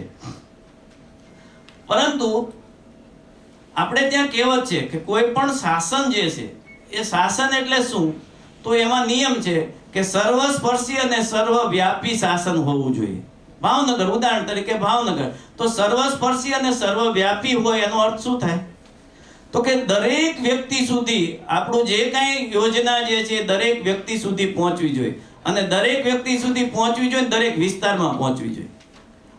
પરંતુ આપણે ત્યાં કહેવત છે કે કોઈ પણ શાસન જે છે એ શાસન એટલે શું? તો એમાં નિયમ છે કે સર્વસ્પર્શી અને સર્વવ્યાપી શાસન હોવું જોઈએ. ભાવનગર, ઉદાહરણ તરીકે ભાવનગર, તો સર્વસ્પર્શી અને સર્વવ્યાપી હોય એનો અર્થ શું થાય? તો કે દરેક વ્યક્તિ સુધી આપણું જે કાંઈ યોજના જે છે દરેક વ્યક્તિ સુધી પહોંચવી જોઈએ, અને દરેક વ્યક્તિ સુધી પહોંચવી જોઈએ, દરેક વિસ્તારમાં પહોંચવી જોઈએ.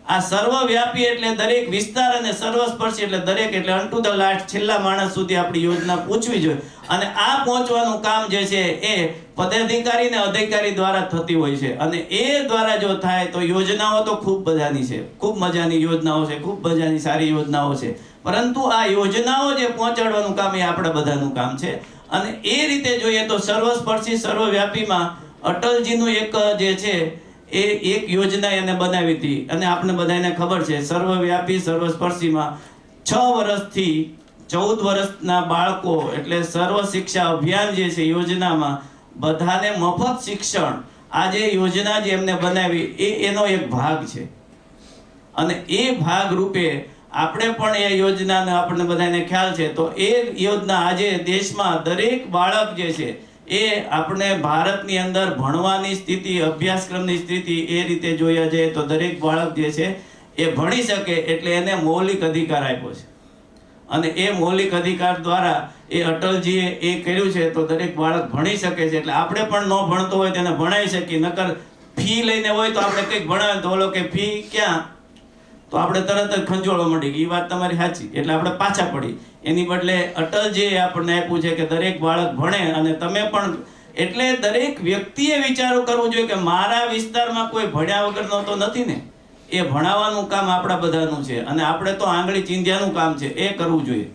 આ સર્વવ્યાપી એટલે દરેક વિસ્તાર, અને સર્વસ્પર્શી એટલે દરેક, એટલે અનટુ ધ લાસ્ટ, છેલ્લા માણસ સુધી આપણી યોજના પહોંચવી જોઈએ. અને આ પહોંચવાનું કામ જે છે એ પદાધિકારી ને અધિકારી દ્વારા થતી હોય છે. અને એ દ્વારા જો થાય તો યોજનાઓ તો ખૂબ બધાની છે, ખૂબ મજાની યોજનાઓ છે, ખૂબ મજાની સારી યોજનાઓ છે. પરંતુ આ યોજનાઓ જે પહોંચાડવાનું કામ એ આપણા બધાનું કામ છે. અને એ રીતે જોઈએ તો સર્વસ્પર્શી સર્વવ્યાપીમાં અટલજીનું એક જે છે એ એક યોજના એને બનાવી હતી. અને આપણે બધાને ખબર છે સર્વવ્યાપી સર્વસ્પર્શીમાં 6 વર્ષથી 14 વર્ષના બાળકો એટલે સર્વ શિક્ષા અભિયાન જે છે યોજનામાં બધાને મફત શિક્ષણ, આ જે યોજના જે એમને બનાવી એનો એક ભાગ છે. અને એ ભાગ રૂપે આપણે પણ એ યોજનાને આપણને બધાને ખ્યાલ છે. તો એ યોજના આજે દેશમાં દરેક બાળક જે છે એ આપણે ભારતની અંદર ભણવાની સ્થિતિ, અભ્યાસક્રમની સ્થિતિ એ રીતે જોયા જાય તો દરેક બાળક જે છે એ ભણી શકે, એટલે એને મૌલિક અધિકાર આપ્યો છે. અને એ મૌલિક અધિકાર દ્વારા એ અટલજીએ એ કર્યું છે તો દરેક બાળક ભણી શકે છે. એટલે આપણે પણ ન ભણતો હોય તેને ભણાવી શકીએ. નકર ફી લઈને હોય તો આપણે કંઈક ભણાવે તો ઓલો કે ફી ક્યાં, તો આપણે તરત જ ખંજોળવા માંડી કે એ વાત તમારી સાચી, એટલે આપણે પાછા પડી. એની બદલે અટલજીએ આપણને આપ્યું છે કે દરેક બાળક ભણે. અને તમે પણ, એટલે દરેક વ્યક્તિએ વિચારો કરવું જોઈએ કે મારા વિસ્તારમાં કોઈ ભણ્યા વગરનો તો નથી ને. એ ભણાવવાનું કામ આપણા બધાનું છે, અને આપણે તો આંગળી ચીંધ્યાનું કામ છે, એ કરવું જોઈએ.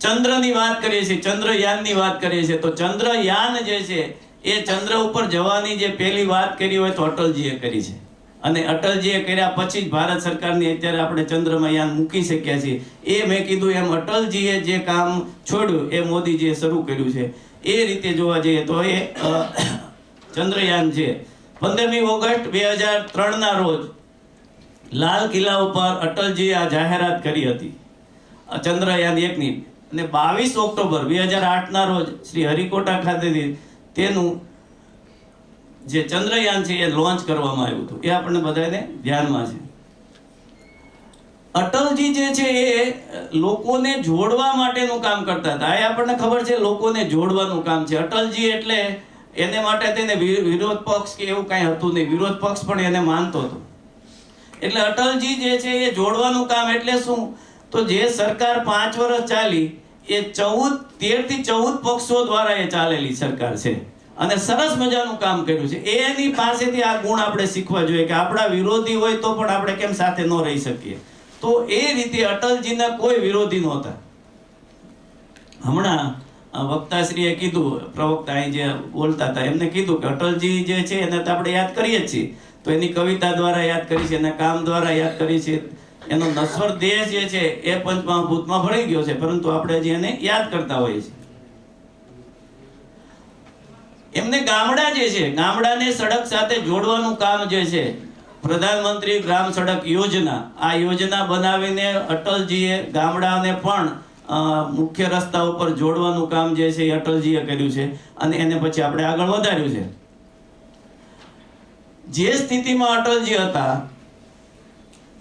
ચંદ્રની વાત કરીએ છીએ, ચંદ્રયાનની વાત કરીએ છીએ, તો ચંદ્રયાન જે છે એ ચંદ્ર ઉપર જવાની જે પહેલી વાત કરી હોય તો અટલજીએ કરી છે. અને અટલજીએ કર્યા પછી જ ભારત સરકારની અત્યારે આપણે ચંદ્રમાં યાન મૂકી શક્યા છીએ. એ મેં કીધું એમ અટલજીએ જે કામ છોડ્યું એ મોદીજીએ શરૂ કર્યું છે. એ રીતે જોવા જઈએ તો એ ચંદ્રયાન છે. 15મી ઓગસ્ટ 2003ના રોજ લાલ કિલ્લા ઉપર અટલજીએ આ જાહેરાત કરી હતી ચંદ્રયાન 1ની. અને 22 ઓક્ટોબર 2008ના રોજ શ્રી હરિકોટા ખાતેથી તેનું જે ચંદ્રયાન છે એ લોન્ચ કરવામાં આવ્યું હતું. એ આપણને બધાને ધ્યાનમાં છે. અટલજી જે છે એ લોકોને જોડવા માટેનું કામ કરતા હતા. એ આપણને ખબર છે, લોકોને જોડવાનું કામ છે અટલજી. એટલે એને માટે તેને વિરોધ પક્ષ કે એવું કાંઈ હતું નહીં. વિરોધ પક્ષ પણ એને માનતો હતો. એટલે અટલજી જે છે એ જોડવાનું કામ એટલે શું? તો જે સરકાર 5 વર્ષ ચાલી એ 13 થી 14 પક્ષો દ્વારા એ ચાલેલી સરકાર છે. અને સરસ મજાનું કામ કર્યું છે. એની પાસેથી આ ગુણ આપણે શીખવા જોઈએ કે આપણા વિરોધી હોય તો પણ આપણે કેમ સાથે ન રહી શકીએ. તો એ રીતે અટલજીના કોઈ વિરોધી નહોતા. હમણાં વક્તાશ્રીએ કીધું, પ્રવક્તા અહીં જે બોલતા હતા એમને કીધું કે અટલજી જે છે એને તો આપણે યાદ કરીએ જ છીએ. તો એની કવિતા દ્વારા યાદ કરી છે, એના કામ દ્વારા યાદ કરી છે. એનો નશ્વર દેહ જે છે એ પંચમહાભૂતમાં ભળી ગયો છે, પરંતુ આપણે હજી એને યાદ કરતા હોઈએ છીએ. એમને ગામડા જે છે, ગામડાને સડક સાથે જોડવાનું કામ જે છે, પ્રધાનમંત્રી ગ્રામ સડક યોજના, આ યોજના બનાવીને અટલજીએ ગામડાને પણ મુખ્ય રસ્તા ઉપર જોડવાનું કામ જે છે એ અટલજીએ કર્યું છે. અને એને પછી આપણે આગળ વધાર્યું છે. જે સ્થિતિમાં અટલજી હતા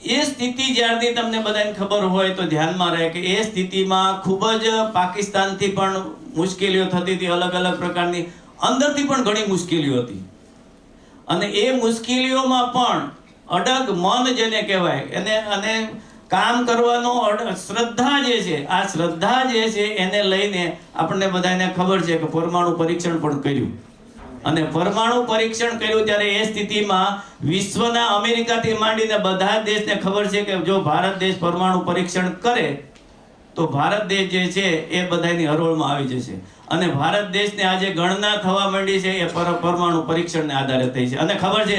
એ સ્થિતિ જ્યારથી તમને બધાને ખબર હોય તો ધ્યાનમાં રહે કે એ સ્થિતિમાં ખૂબ જ પાકિસ્તાનથી પણ મુશ્કેલીઓ થતી હતી, અલગ અલગ પ્રકારની અંદરથી પણ ઘણી મુશ્કેલીઓ હતી. અને એ મુશ્કેલીઓમાં પણ અડગ મન જેને કહેવાય અને કામ કરવાનો શ્રદ્ધા જે છે, આ શ્રદ્ધા જે છે એને લઈને આપણને બધાને ખબર છે કે પરમાણુ પરીક્ષણ પણ કર્યું. અને પરમાણુ પરીક્ષણ કર્યું ત્યારે એ સ્થિતિમાં વિશ્વના અમેરિકાથી માંડીને બધા દેશને ખબર છે કે જો ભારત દેશ પરમાણુ પરીક્ષણ કરે તો ભારત દેશ જે છે એ બધાની હરોળમાં આવી જશે. અને ભારત દેશને આજે ગણના થવા માંડી છે એ પરમાણુ પરીક્ષણને આધારે થઈ છે. અને ખબર છે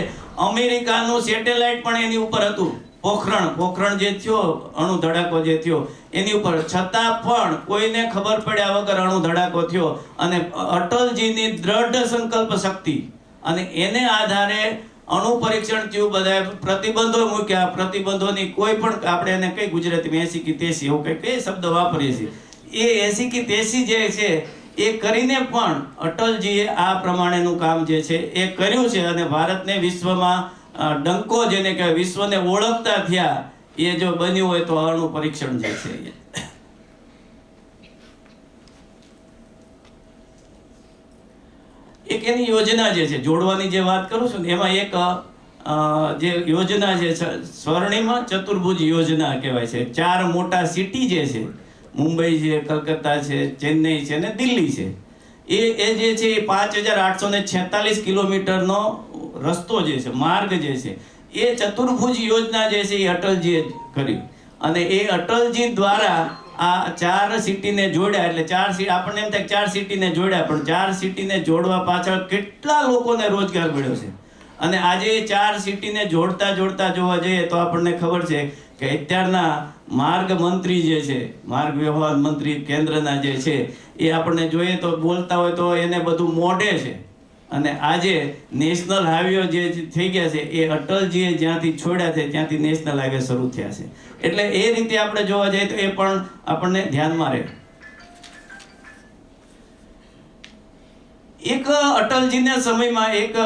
અમેરિકાનું સેટેલાઇટ પણ એની ઉપર હતું, પોખરણ જે થયો, અણુ ધડાકો જે થયો એની ઉપર, છતાં પણ કોઈને ખબર પડ્યા વગર અણુ ધડાકો થયો. અને અટલજીની દ્રઢ સંકલ્પ શક્તિ અને એને આધારે અણુ પરીક્ષણ થયું. બધા પ્રતિબંધો મૂક્યા, પ્રતિબંધોની કોઈ પણ આપણે એને કઈ ગુજરાતીમાં 80 કે 83 એવું કઈ શબ્દ વાપરીએ છીએ, એ 80 કે 83 જે છે એ કરીને પણ અટલજીએ આ પ્રમાણેનું કામ જે છે એ કર્યું છે. અને ભારતને વિશ્વમાં ડંકો જેને કહેવાય, વિશ્વને ઓળખતા થયા, એ જો બન્યું હોય તો અણુ પરીક્ષણ જે છે. એક એની યોજના જે છે, જોડવાની જે વાત કરું છું ને, એમાં એક જે યોજના છે સ્વર્ણિમ ચતુર્ભુજ યોજના કહેવાય છે. 4 મોટા સિટી જે છે, મુંબઈ છે, કલકત્તા છે, ચેન્નઈ છે અને દિલ્હી છે, એ જે છે 5846 કિલોમીટરનો રસ્તો જે છે, માર્ગ જે છે, એ ચતુર્ભુજ યોજના જે છે એ અટલજીએ કરી. અને એ અટલજી દ્વારા આ 4 સિટીને જોડ્યા. એટલે 4 સિટી આપણને એમ થાય 4 સિટીને જોડ્યા, પણ 4 સિટીને જોડવા પાછળ કેટલા લોકોને રોજગાર મળ્યો છે. અને આજે 4 સિટીને જોડતા જોવા જઈએ તો આપણને ખબર છે કે અત્યારના માર્ગ મંત્રી જે છે, માર્ગ વ્યવહાર મંત્રી કેન્દ્રના જે છે, એ આપણને જોઈએ તો બોલતા હોય તો એને બધું મોઢે છે. અને આજે નેશનલ હાઈવે જે થઈ ગયા છે એ અટલજીએ જ્યાંથી છોડ્યા છે ત્યાંથી નેશનલ હાઈવે શરૂ થયા છે. એટલે એ રીતે આપણે જોવા જઈએ તો એ પણ આપણને ધ્યાનમાં રહે. એક અટલજીના સમયમાં એક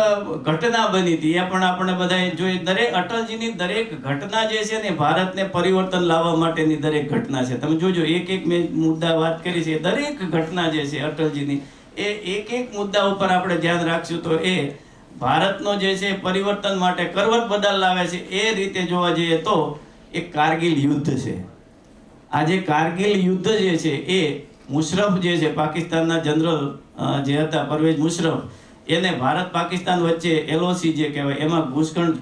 ઘટના બની હતી, એ પણ આપણે બધા જોઈએ. અટલજીની દરેક ઘટના જે છે ને ભારતને પરિવર્તન લાવવા માટેની દરેક ઘટના છે. તમે જોજો, એક મેં મુદ્દા વાત કરી છે, દરેક ઘટના જે છે અટલજીની, એ એક મુદ્દા ઉપર આપણે ધ્યાન રાખશું તો એ ભારતનો જે છે પરિવર્તન માટે કરવત બદલ લાવે છે. એ રીતે જોવા જઈએ તો એક કારગિલ યુદ્ધ છે. આ જે કારગિલ યુદ્ધ જે છે એ મુશરફ જે છે, પાકિસ્તાનના જનરલ જે હતા પરવેઝ મુશરફ, એને ભારત પાકિસ્તાન વચ્ચે LOC જે કહેવાય એમાં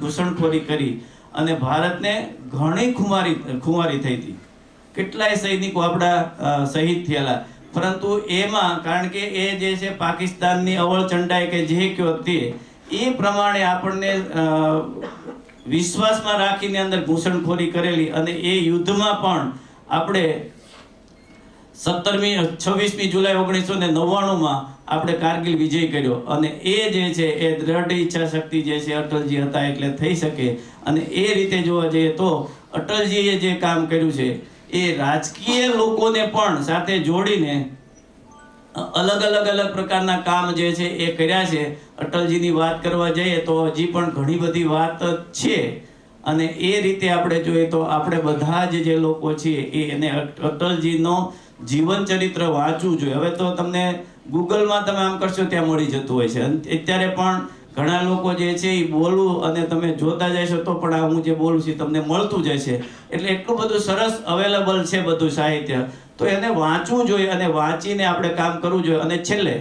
ઘૂસણખોરી કરી અને ભારતને ઘણી ખુમારી થઈ હતી. કેટલાય સૈનિકો આપણા શહીદ થયેલા. પરંતુ એમાં કારણ કે એ જે છે પાકિસ્તાનની અવળ ચંડાઈ કે જે કયો તે એ પ્રમાણે આપણને વિશ્વાસમાં રાખીને અંદર ઘૂસણખોરી કરેલી. અને એ યુદ્ધમાં પણ આપણે 26મી જુલાઈ 1999માં આપણે કારગિલ વિજય કર્યો. અને એ જે છે એ દ્રઢ ઈચ્છા શક્તિ જે છે અટલજી હતા એટલે થઈ શકે. અને એ રીતે જોવા જઈએ તો અટલજીએ જે કામ કર્યું છે એ રાજકીય લોકોને પણ સાથે જોડીને અલગ પ્રકારના કામ જે છે એ કર્યા છે. અટલજીની વાત કરવા જઈએ તો હજી પણ ઘણી બધી વાત છે. અને એ રીતે આપણે જોઈએ તો આપણે બધા જે લોકો છીએ એને અટલજીનો જીવન ચરિત્ર વાંચવું જોઈએ. હવે તો તમને ગૂગલમાં તમે આમ કરશો ત્યાં મળી જતું હોય છે. અત્યારે પણ ઘણા લોકો જે છે એ બોલવું અને તમે જોતા જશો તો પણ આ હું જે બોલું છું તમને મળતું જશે. એટલે એટલું બધું સરસ અવેલેબલ છે બધું સાહિત્ય, તો એને વાંચવું જોઈએ અને વાંચીને આપણે કામ કરવું જોઈએ. અને છેલ્લે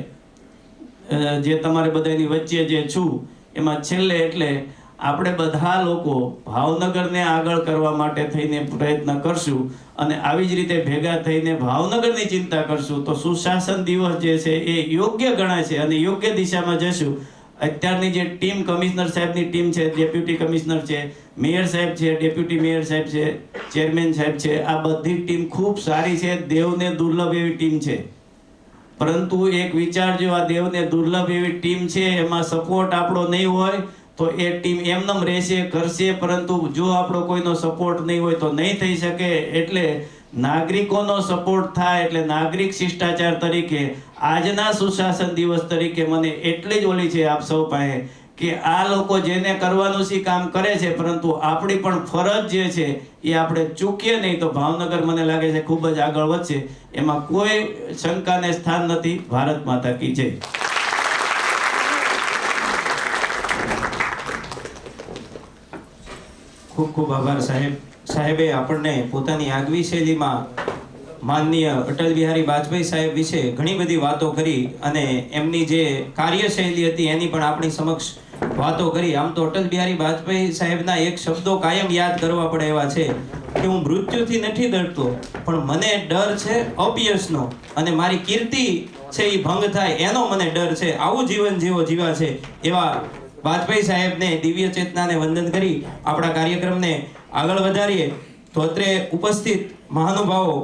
જે તમારે બધાની વચ્ચે જે છું એમાં છેલ્લે એટલે આપણે બધા લોકો ભાવનગરને આગળ કરવા માટે થઈને પ્રયત્ન કરશું અને આવી જ રીતે ભેગા થઈને ભાવનગરની ચિંતા કરશું તો સુશાસન દિવસ જે છે એ યોગ્ય ગણાય છે અને યોગ્ય દિશામાં જશું. અત્યારની જે ટીમ, કમિશનર સાહેબની ટીમ છે, ડેપ્યુટી કમિશનર છે, મેયર સાહેબ છે, ડેપ્યુટી મેયર સાહેબ છે, ચેરમેન સાહેબ છે, આ બધી ટીમ ખૂબ સારી છે. દેવને દુર્લભ એવી ટીમ છે. પરંતુ એક વિચારજો, આ દેવને દુર્લભ એવી ટીમ છે, એમાં સપોર્ટ આપણો નહીં હોય તો એ ટીમ એમનેમ રહેશે, કરશે. પરંતુ જો આપણો કોઈનો સપોર્ટ નહીં હોય તો નહીં થઈ શકે. એટલે નાગરિકોનો સપોર્ટ થાય. એટલે નાગરિક શિષ્ટાચાર તરીકે આજના સુશાસન દિવસ તરીકે મને એટલી જ ઓલી છે આપ સૌ પાસે કે આ લોકો જેને કરવાનું છે કામ કરે છે, પરંતુ આપણી પણ ફરજ જે છે એ આપણે ચૂકીએ નહીં તો ભાવનગર મને લાગે છે ખૂબ જ આગળ વધશે. એમાં કોઈ શંકાને સ્થાન નથી. ભારત માતા કી જય.
ખૂબ ખૂબ આભાર સાહેબ. સાહેબે આપણને પોતાની આગવી શૈલીમાં માનનીય અટલ બિહારી વાજપેયી સાહેબ વિશે ઘણી બધી વાતો કરી અને એમની જે કાર્યશૈલી હતી એની પણ આપણી સમક્ષ વાતો કરી. આમ તો અટલ બિહારી વાજપેયી સાહેબના એક શબ્દો કાયમ યાદ કરવા પડે એવા છે કે હું મૃત્યુથી નથી ડરતો, પણ મને ડર છે અપયશનો, અને મારી કીર્તિ છે એ ભંગ થાય એનો મને ડર છે. આવું જીવન જેવો જીવા છે એવા વાજપેયી સાહેબને દિવ્ય ચેતનાને વંદન કરી આપણા કાર્યક્રમને આગળ વધારીએ. તો અત્રે ઉપસ્થિત મહાનુભાવો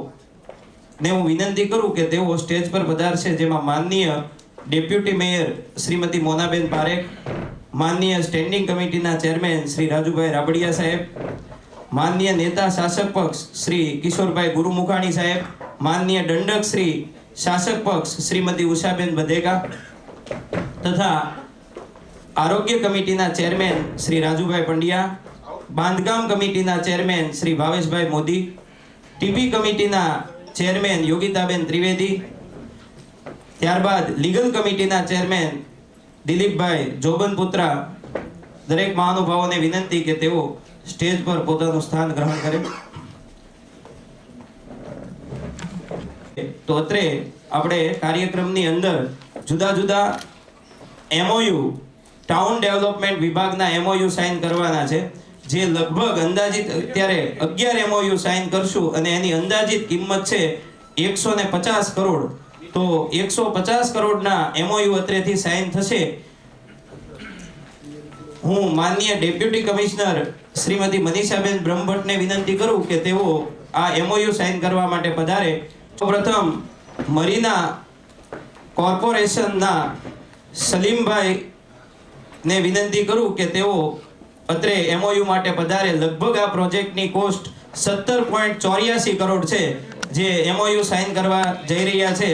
ને હું વિનંતી કરું કે તેઓ સ્ટેજ પર પધારશે, જેમાં માનનીય ડેપ્યુટી મેયર શ્રીમતી મોનાબેન પારેખ, માનનીય સ્ટેન્ડિંગ કમિટીના ચેરમેન શ્રી રાજુભાઈ રાબડિયા સાહેબ, માનનીય નેતા શાસક પક્ષ શ્રી કિશોરભાઈ ગુરુમુખાણી સાહેબ, માનનીય દંડક શ્રી શાસક પક્ષ શ્રીમતી ઉષાબેન બધેકા તથા આરોગ્ય કમિટીના ચેરમેન શ્રી રાજુભાઈ પંડ્યા, બાંધકામ કમિટીના ચેરમેન શ્રી ભાવેશભાઈ મોદી, ટીપી કમિટીના ચેરમેન યોગિતાબેન ત્રિવેદી, ત્યારબાદ લીગલ કમિટીના ચેરમેન દિલીપભાઈ જોબનપુત્રા. દરેક મહાનુભાવોને વિનંતી કે તેઓ સ્ટેજ પર પોતાનું સ્થાન ગ્રહણ કરે. તો અત્રે આપણે કાર્યક્રમની અંદર જુદા જુદા MOU ટાઉન ડેવલપમેન્ટ વિભાગના MOU સાઇન કરવાના છે, જે લગભગ અંદાજિત અત્યારે 11 MOU સાઇન કરશું અને એની અંદાજિત કિંમત છે 150 કરોડ. તો 150 કરોડના MOU અત્રેથી સાઇન થશે. હું માનનીય ડેપ્યુટી કમિશનર શ્રીમતી મનીષાબેન બ્રહ્મભટ્ટને વિનંતી કરું કે તેઓ આ MOU સાઇન કરવા માટે પધારે. સૌપ્રથમ મરીના કોર્પોરેશનના સલીમભાઈ ને વિનંતી કરું કે તેઓ અત્રે MOU માટે પધારે. લગભગ આ પ્રોજેક્ટની કોસ્ટ 17.84 કરોડ છે, જે MOU સાઇન કરવા જઈ રહ્યા છે.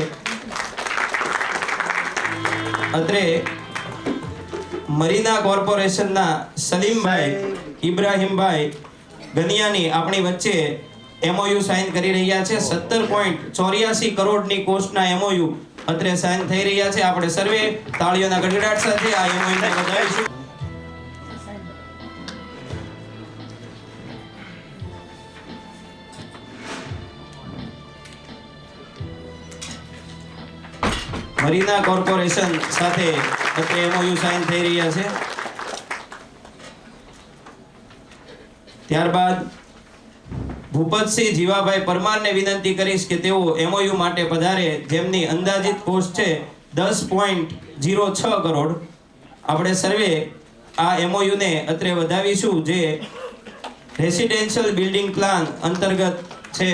અત્રે મરીના કોર્પોરેશનના સલીમભાઈ ઇબ્રાહીમભાઈ ગનિયાની આપણી વચ્ચે MOU સાઇન કરી રહ્યા છે. 17.84 કરોડની કોસ્ટના MOU અત્રે સાઇન થઈ રહ્યા છે. આપણે સર્વે તાળીઓના ગડગડાટ સાથે આ MOU ને વધાવીશું. મરીના કોર્પોરેશન સાથે અત્રે MOU સાઇન થઈ રહ્યા છે. ત્યારબાદ ભૂપતસિંહ જીવાભાઈ પરમારને વિનંતી કરીશ કે તેઓ MOU માટે પધારે, જેમની અંદાજિત કોસ્ટ છે 10.06 કરોડ. આપણે સર્વે આ MOU ને અત્રે વધાવીશું, જે રેસિડેન્શિયલ બિલ્ડિંગ પ્લાન અંતર્ગત છે.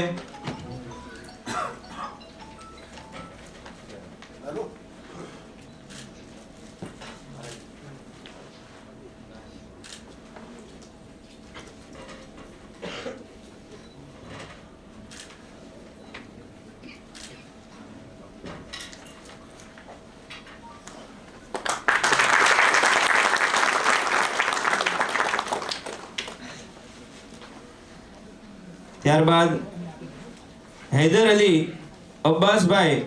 ત્યારબાદ હૈદર અલી અબ્બાસભાઈ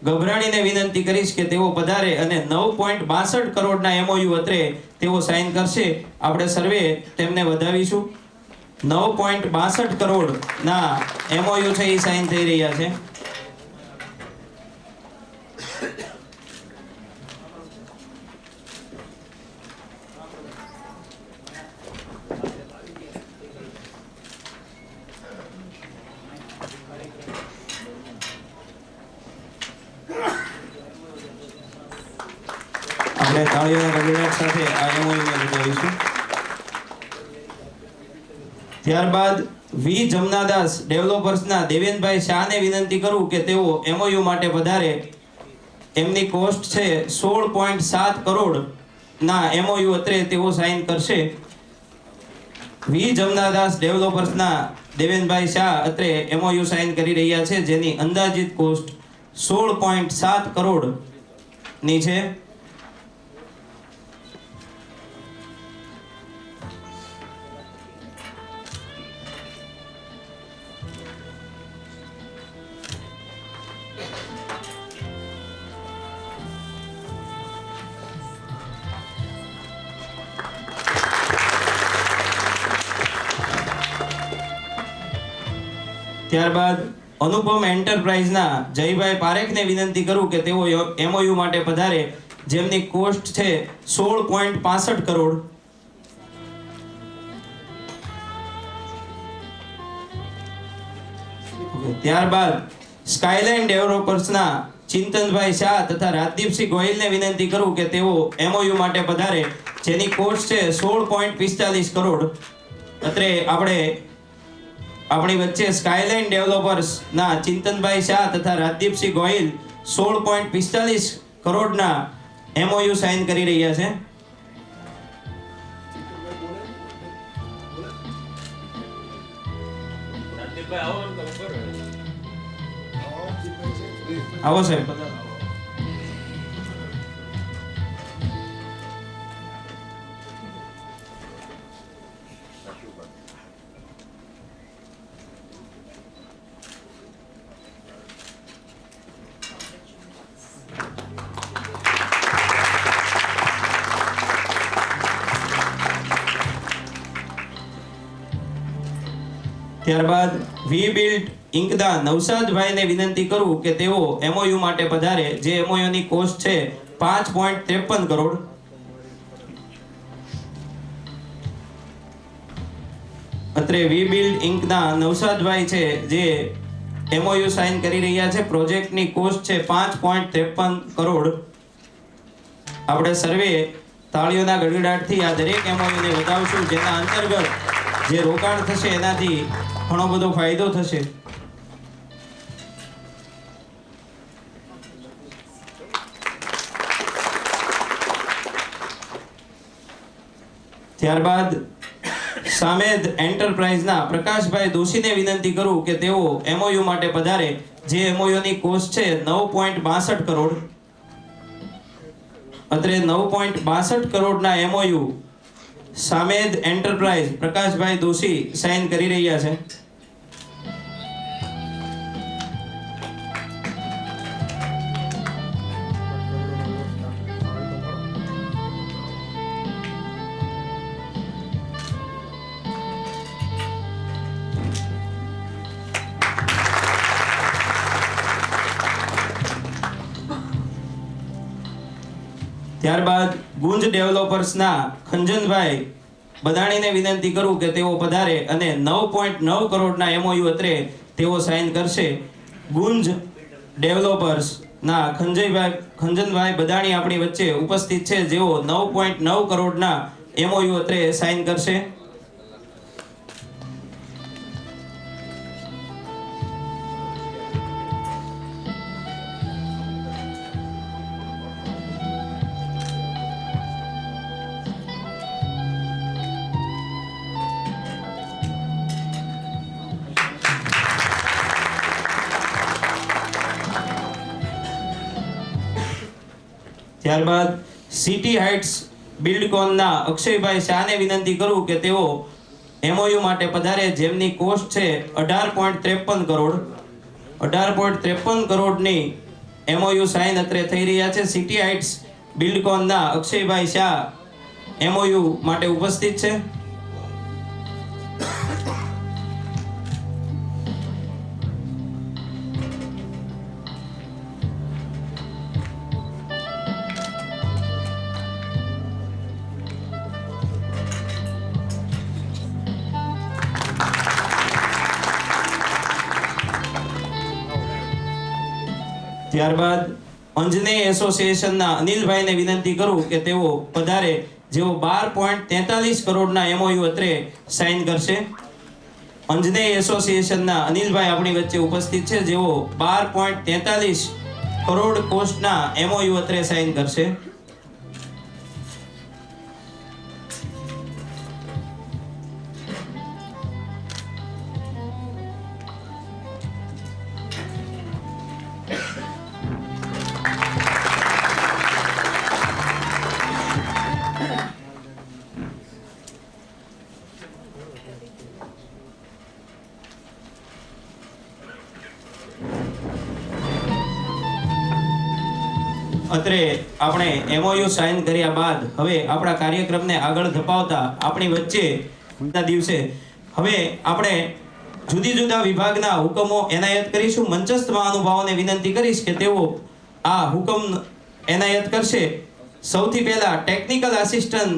ગભરાણીને વિનંતી કરીશ કે તેઓ પધારે અને 9.62 કરોડના MOU અત્રે તેઓ સાઇન કરશે. આપણે સર્વે તેમને વધાવીશું. 9.62 કરોડના MOU છે એ સાઇન થઈ રહ્યા છે. આપણે તાળીઓના ગડગડાટ સાથે આ MOU ને વધાવીશું. ત્યારબાદ વી જમનાદાસ ડેવલપર્સના દેવેનભાઈ શાહને વિનંતી કરું કે તેઓ MOU માટે પધારે. એમની કોસ્ટ છે 16.7 કરોડના MOU અત્રે તેઓ સાઇન કરશે. વી જમનાદાસ ડેવલપર્સના દેવેનભાઈ શાહ અત્રે MOU સાઇન કરી રહ્યા છે, જેની અંદાજિત કોસ્ટ 16.7 કરોડની છે. ત્યારબાદ અનુપમ એન્ટરપ્રાઇઝના જયભાઈ પારેખને વિનંતી કરું કે તેઓ એમઓયુ માટે પધારે, જેમની કોસ્ટ છે 16.65 કરોડ. ત્યારબાદ સ્કાયલાઇન ડેવલપર્સના ચિંતનભાઈ શાહ તથા રાજદીપસિંહ ગોહિલને વિનંતી કરું કે તેઓ એમઓયુ માટે પધારે, જેની કોસ્ટ છે 16.45 કરોડ. અત્રે આપણી વચ્ચે સ્કાયલાઇન ડેવલપર્સના ચિંતનભાઈ શાહ તથા રાજદીપસિંહ ગોહિલ 16.45 કરોડના એમઓયુ સાઇન કરી રહ્યા છે. આવો સાહેબ. ત્યારબાદ વી બિલ્ડ ઇંકના નવસાદભાઈને વિનંતી કરું કે તેઓ એમઓયુ માટે પધારે, જે એમઓયુની કોસ્ટ છે 5.53 કરોડ. અત્રે વી બિલ્ડ ઇંકના નવસાદભાઈ છે જે એમઓયુ સાઇન કરી રહ્યા છે. પ્રોજેક્ટની કોસ્ટ છે 5.53 કરોડ. આપણે સર્વે તાળીઓના ગડગડાટથી આ દરેક એમઓયુને વધાવશું, જેના અંતર્ગત જે રોકાણ થશે એનાથી ઘણો બધો ફાયદો થશે. ત્યારબાદ સામેદ એન્ટરપ્રાઇઝના પ્રકાશભાઈ દોશીને વિનંતી કરું કે તેઓ એમઓયુ માટે પધારે, જે એમઓયુની કોસ્ટ છે 9.62 કરોડ. અત્રે 9.62 કરોડના MOU Samed enterprise Prakashbhai Doshi sign કરી રહ્યા છે. ત્યારબાદ ગુંજ ડેવલપર્સના ખંજનભાઈ બદાણીને વિનંતી કરું કે તેઓ પધારે અને 9.9 કરોડના એમઓયુ અત્રે તેઓ સાઇન કરશે. ગુંજ ડેવલપર્સના ખંજનભાઈ બદાણી આપણી વચ્ચે ઉપસ્થિત છે, જેઓ 9.9 કરોડના એમઓયુ અત્રે સાઇન કરશે. ત્યારબાદ સિટી હાઇટ્સ બિલ્ડકોનના અક્ષયભાઈ શાહને વિનંતી કરું કે તેઓ એમઓયુ માટે પધારે, જેમની કોસ્ટ છે 18.53 કરોડ. 18.53 કરોડની એમઓયુ સાઇન અત્રે થઈ રહ્યા છે. City heights બિલ્ડકોનના Akshaybhai Shah MOU માટે ઉપસ્થિત છે. ત્યારબાદ અંજનેય એસોસિએશનના અનિલભાઈને વિનંતી કરું કે તેઓ પધારે, જેઓ 12.43 કરોડના એમઓયુ અત્રે સાઇન કરશે. અંજનેય એસોસિએશનના અનિલભાઈ આપણી વચ્ચે ઉપસ્થિત છે, જેઓ 12.43 કરોડ કોસ્ટના એમઓયુ અત્રે સાઇન કરશે. અત્રે આપણે એમઓયુ સાઇન કર્યા બાદ હવે આપણા કાર્યક્રમને આગળ ધપાવતા આપણી વચ્ચે દિવસે હવે આપણે જુદી જુદા વિભાગના હુકમો એનાયત કરીશું. મંચસ્થ મહાનુભાવોને વિનંતી કરીશ કે તેઓ આ હુકમ એનાયત કરશે. સૌથી પહેલા ટેકનિકલ આસિસ્ટન્ટ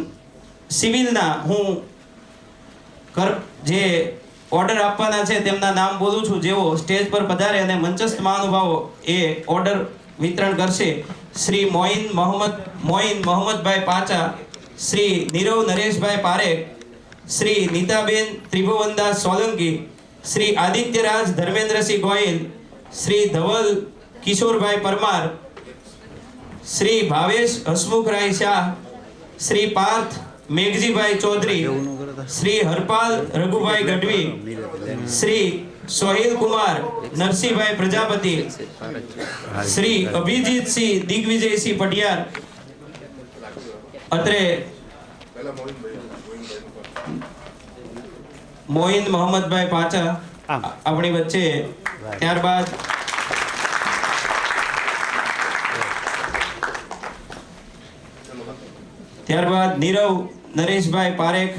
સિવિલના હું જે ઓર્ડર આપવાના છે તેમના નામ બોલું છું, જેઓ સ્ટેજ પર પધારે અને મંચસ્થ મહાનુભાવો એ ઓર્ડર વિતરણ કરશે. શ્રી મોઇન મોહમ્મદભાઈ પાચા, શ્રી નીરવ નરેશભાઈ પારેખ, શ્રી નીતાબેન ત્રિભુવનદાસ સોલંકી, શ્રી આદિત્યરાજ ધર્મેન્દ્રસિંહ ગોયલ, શ્રી ધવલ કિશોરભાઈ પરમાર, શ્રી ભાવેશ હસમુખરાય શાહ, શ્રી પાર્થ મેઘજીભાઈ ચૌધરી, શ્રી હરપાલ રઘુભાઈ ગઢવી, શ્રી સોહિલ કુમાર નરસિંહભાઈ પ્રજાપતિ, શ્રી અભિજીતસિંહ દિગ્વિજયસિંહ પટિયાર. અત્રે મોઇન મોહમ્મદભાઈ પાચા આપણી વચ્ચે. ત્યારબાદ નીરવ નરેશભાઈ પારેખ,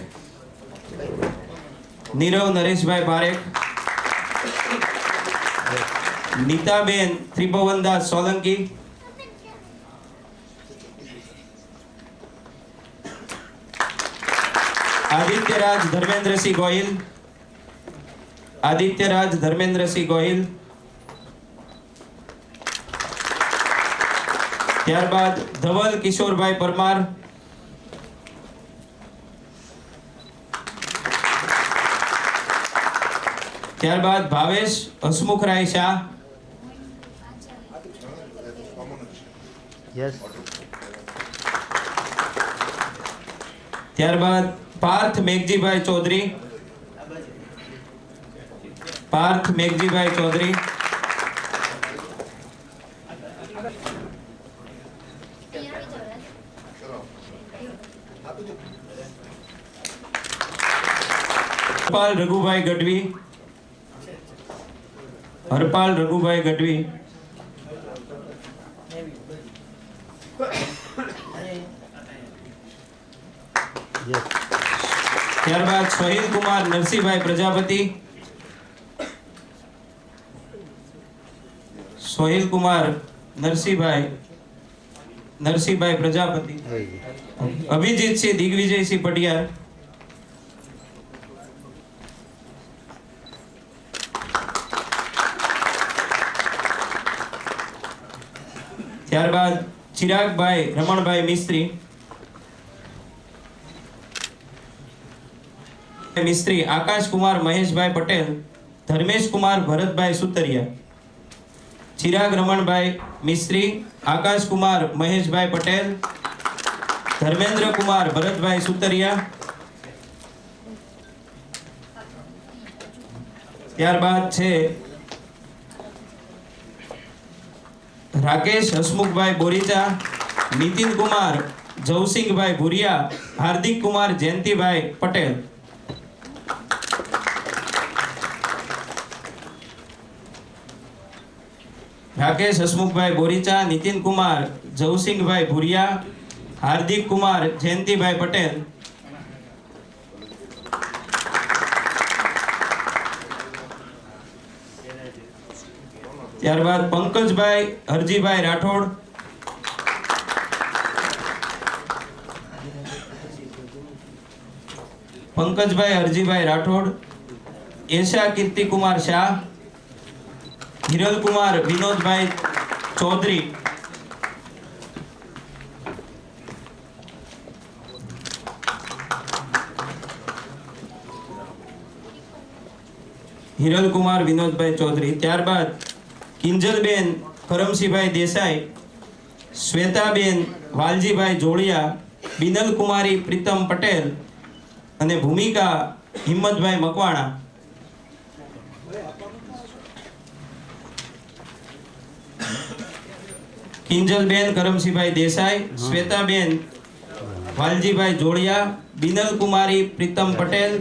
નીતાબેન ત્રિભુવનદાસ સોલંકી, આદિત્યરાજ ધર્મેન્દ્રસિંહ ગોહિલ. ત્યારબાદ ધવલ કિશોરભાઈ પરમાર, ત્યારબાદ ભાવેશ હસમુખરાય શાહ, ત્યારબાદ પાર્થ મેઘજીભાઈ ચૌધરી, હરપાલ રઘુભાઈ ગઢવી, ત્યારબાદ સોહિલ કુમાર નરસિંહભાઈ પ્રજાપતિ, અભિજીતસિંહ દિગ્વિજયસિંહ પટિયાર, ત્યારબાદ ચિરાગભાઈ રમણભાઈ મિસ્ત્રી, આકાશ કુમાર મહેશભાઈ પટેલ, ધર્મેશ કુમાર ભરતભાઈ સુતરિયા. ચિરાગ રમણભાઈ મિસ્ત્રી, આકાશ કુમાર મહેશભાઈ પટેલ, ધર્મેન્દ્ર કુમાર ભરતભાઈ સુતરિયા. ત્યારબાદ છે રાકેશ હસમુખભાઈ બોરીચા, નીતિન કુમાર જવસિંહભાઈ ભુરિયા, હાર્દિક કુમાર જયંતિભાઈ પટેલ. રાકેશ હસમુખભાઈ બોરીચા, નીતિન કુમાર જવસિંહભાઈ ભુરિયા, હાર્દિક કુમાર જયંતિભાઈ પટેલ. ત્યારબાદ પંકજભાઈ હરજીભાઈ રાઠોડ, એશા કીર્તિકુમાર શાહ, હિરલકુમાર વિનોદભાઈ ચૌધરી, ત્યારબાદ કિંજલબેન કરમસિંહભાઈ દેસાઈ, શ્વેતાબેન વાલજીભાઈ જોડિયા, બિનલ કુમારી પ્રીતમ પટેલ અને ભૂમિકા હિંમતભાઈ મકવાણા. કિંજલબેન કરમસિંહભાઈ દેસાઈ, શ્વેતાબેન વાલજીભાઈ જોડિયા, બિનલ કુમારી પ્રીતમ પટેલ,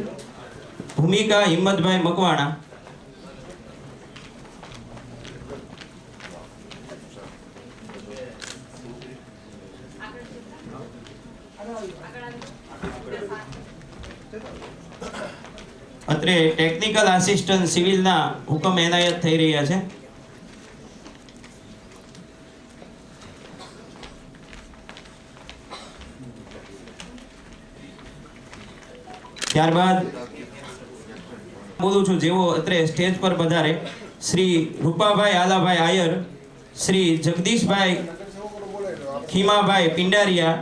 ભૂમિકા હિંમતભાઈ મકવાણા. અત્રે ટેકનિકલ આસિસ્ટન્ટ સિવિલના હુકમ એનાયત થઈ રહ્યા છે. ત્યારબાદ બોલું છું જેવો અત્રે સ્ટેજ પર પધારે શ્રી રૂપાભાઈ આલાભાઈ આયર, શ્રી જગદીશભાઈ ખીમાભાઈ પિંડારિયા,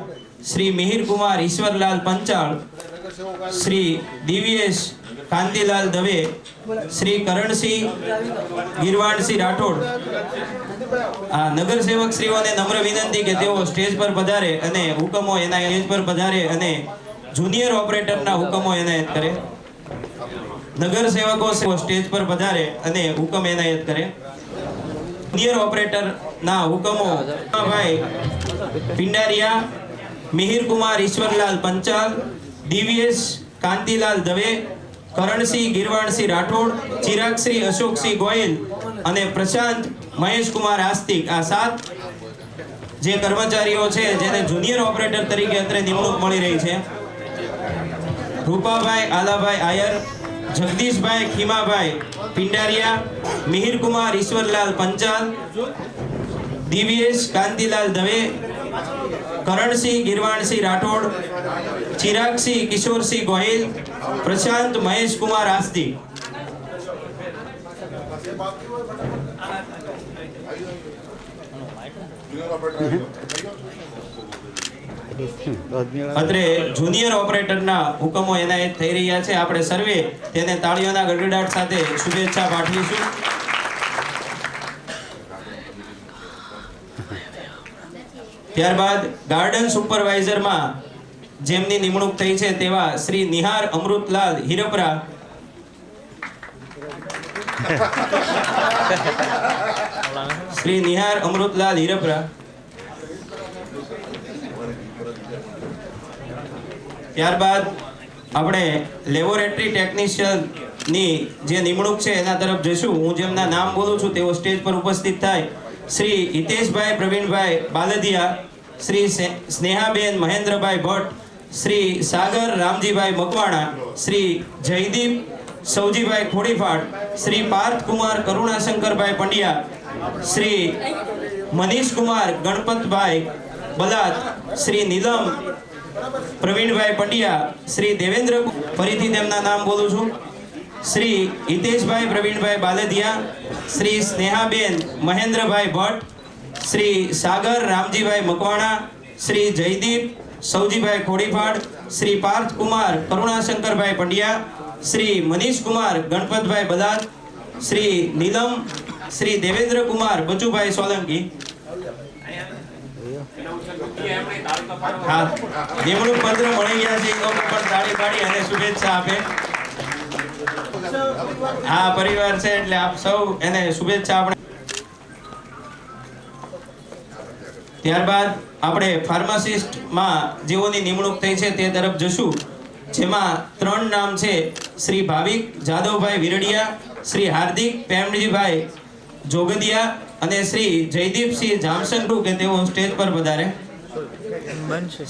શ્રી મિહિરકુમાર ઈશ્વરલાલ પંચાળ, શ્રી દિવ્યેશ કાંતિલાલ દવે, શ્રી કરણસિંહ ગિરવાણસિંહ રાઠોડ. આ નગરસેવક શ્રીઓને નમ્ર વિનંતી કે તેઓ સ્ટેજ પર પધારે અને હુકમો એના સ્ટેજ પર પધારે અને જુનિયર ઓપરેટરના હુકમો એનાયત કરે. નગર સેવકો સ્ટેજ પર પધારે અને હુકમ એનાયત કરે. જુનિયર ઓપરેટરના હુકમો ભાઈ પિંડારિયા, મિહિરકુમાર ઈશ્વરલાલ પંચાલ, દિવ્યેશ કાંતિલાલ દવે, કરણસિંહ ગિરવાણસિંહ રાઠોડ, ચિરાગશ્રી અશોકસિંહ ગોયલ અને પ્રશાંત મહેશકુમાર આસ્તિક. આ 7 જે કર્મચારીઓ છે જેને જુનિયર ઓપરેટર તરીકે અત્રે નિમણૂક મળી રહી છે. રૂપાભાઈ આલાભાઈ આયર, જગદીશભાઈ ખીમાભાઈ પિંડારિયા, મિહિરકુમાર ઈશ્વરલાલ પંચાલ, દિવ્યેશ કાંતિલાલ દવે, કરણસિંહ ગિરવાણસિંહ રાઠોડ, ચિરાગસિંહ કિશોરસિંહ ગોહિલ, પ્રશાંત મહેશકુમાર આસ્તિક. અત્રે જુનિયર ઓપરેટરના હુકમો એનાયત થઈ રહ્યા છે. આપણે સર્વે તેને તાળીઓના ગડગડાટ સાથે શુભેચ્છા પાઠવીશું. ત્યારબાદ ગાર્ડન સુપરવાઇઝરમાં જેમની નિમણૂક થઈ છે તેવા શ્રી નિહાર અમૃતલાલ હિરપરા, શ્રી નિહાર અમૃતલાલ હિરપરા. ત્યારબાદ આપણે લેબોરેટરી ટેકનિશિયનની જે નિમણૂક છે એના તરફ જઈશું. હું જેમના નામ બોલું છું તેઓ સ્ટેજ પર ઉપસ્થિત થાય. શ્રી હિતેશભાઈ પ્રવીણભાઈ બાલદિયા, શ્રી સ્નેહાબેન મહેન્દ્રભાઈ ભટ્ટ, શ્રી સાગર રામજીભાઈ મકવાણા, શ્રી જયદીપ સૌજીભાઈ ખોડીફાડ, શ્રી પાર્થકુમાર કરુણાશંકરભાઈ પંડ્યા, શ્રી મનીષકુમાર ગણપતભાઈ બલાત, શ્રી નીલમ પ્રવીણભાઈ પંડ્યા, શ્રી દેવેન્દ્ર, ફરીથી તેમના નામ બોલું છું, શ્રી હિતેશભાઈ પ્રવીણભાઈ બાલદિયા, શ્રી સ્નેહાબેન મહેન્દ્રભાઈ ભટ્ટ, શ્રી સાગર રામજીભાઈ મકવાણા, શ્રી જયદીપ સૌજીભાઈ ખોડીફાડ, શ્રી પાર્થકુમાર કરુણાશંકરભાઈ પંડ્યા, શ્રી મનીષકુમાર ગણપતભાઈ બલાત, શ્રી નીલમ, શ્રી દેવેન્દ્રકુમાર બચુભાઈ સોલંકી. હા, નિમણૂક પત્ર મળી ગયા છે. એ લોકો પણ તાળી પાડી અને શુભેચ્છા આપે. હા, પરિવાર છે એટલે આપ સૌ એને શુભેચ્છા આપણે. ત્યારબાદ આપણે ફાર્માસિસ્ટમાં જેઓની નિમણૂક થઈ છે તે તરફ જશું. જેમાં 3 નામ છે શ્રી ભાવિક જાદવભાઈ વિરડિયા, શ્રી હાર્દિક પ્રેમજીભાઈ જોગદિયા અને શ્રી જયદીપસિંહ જામશંકુ કે તેઓ સ્ટેજ પર પધારે.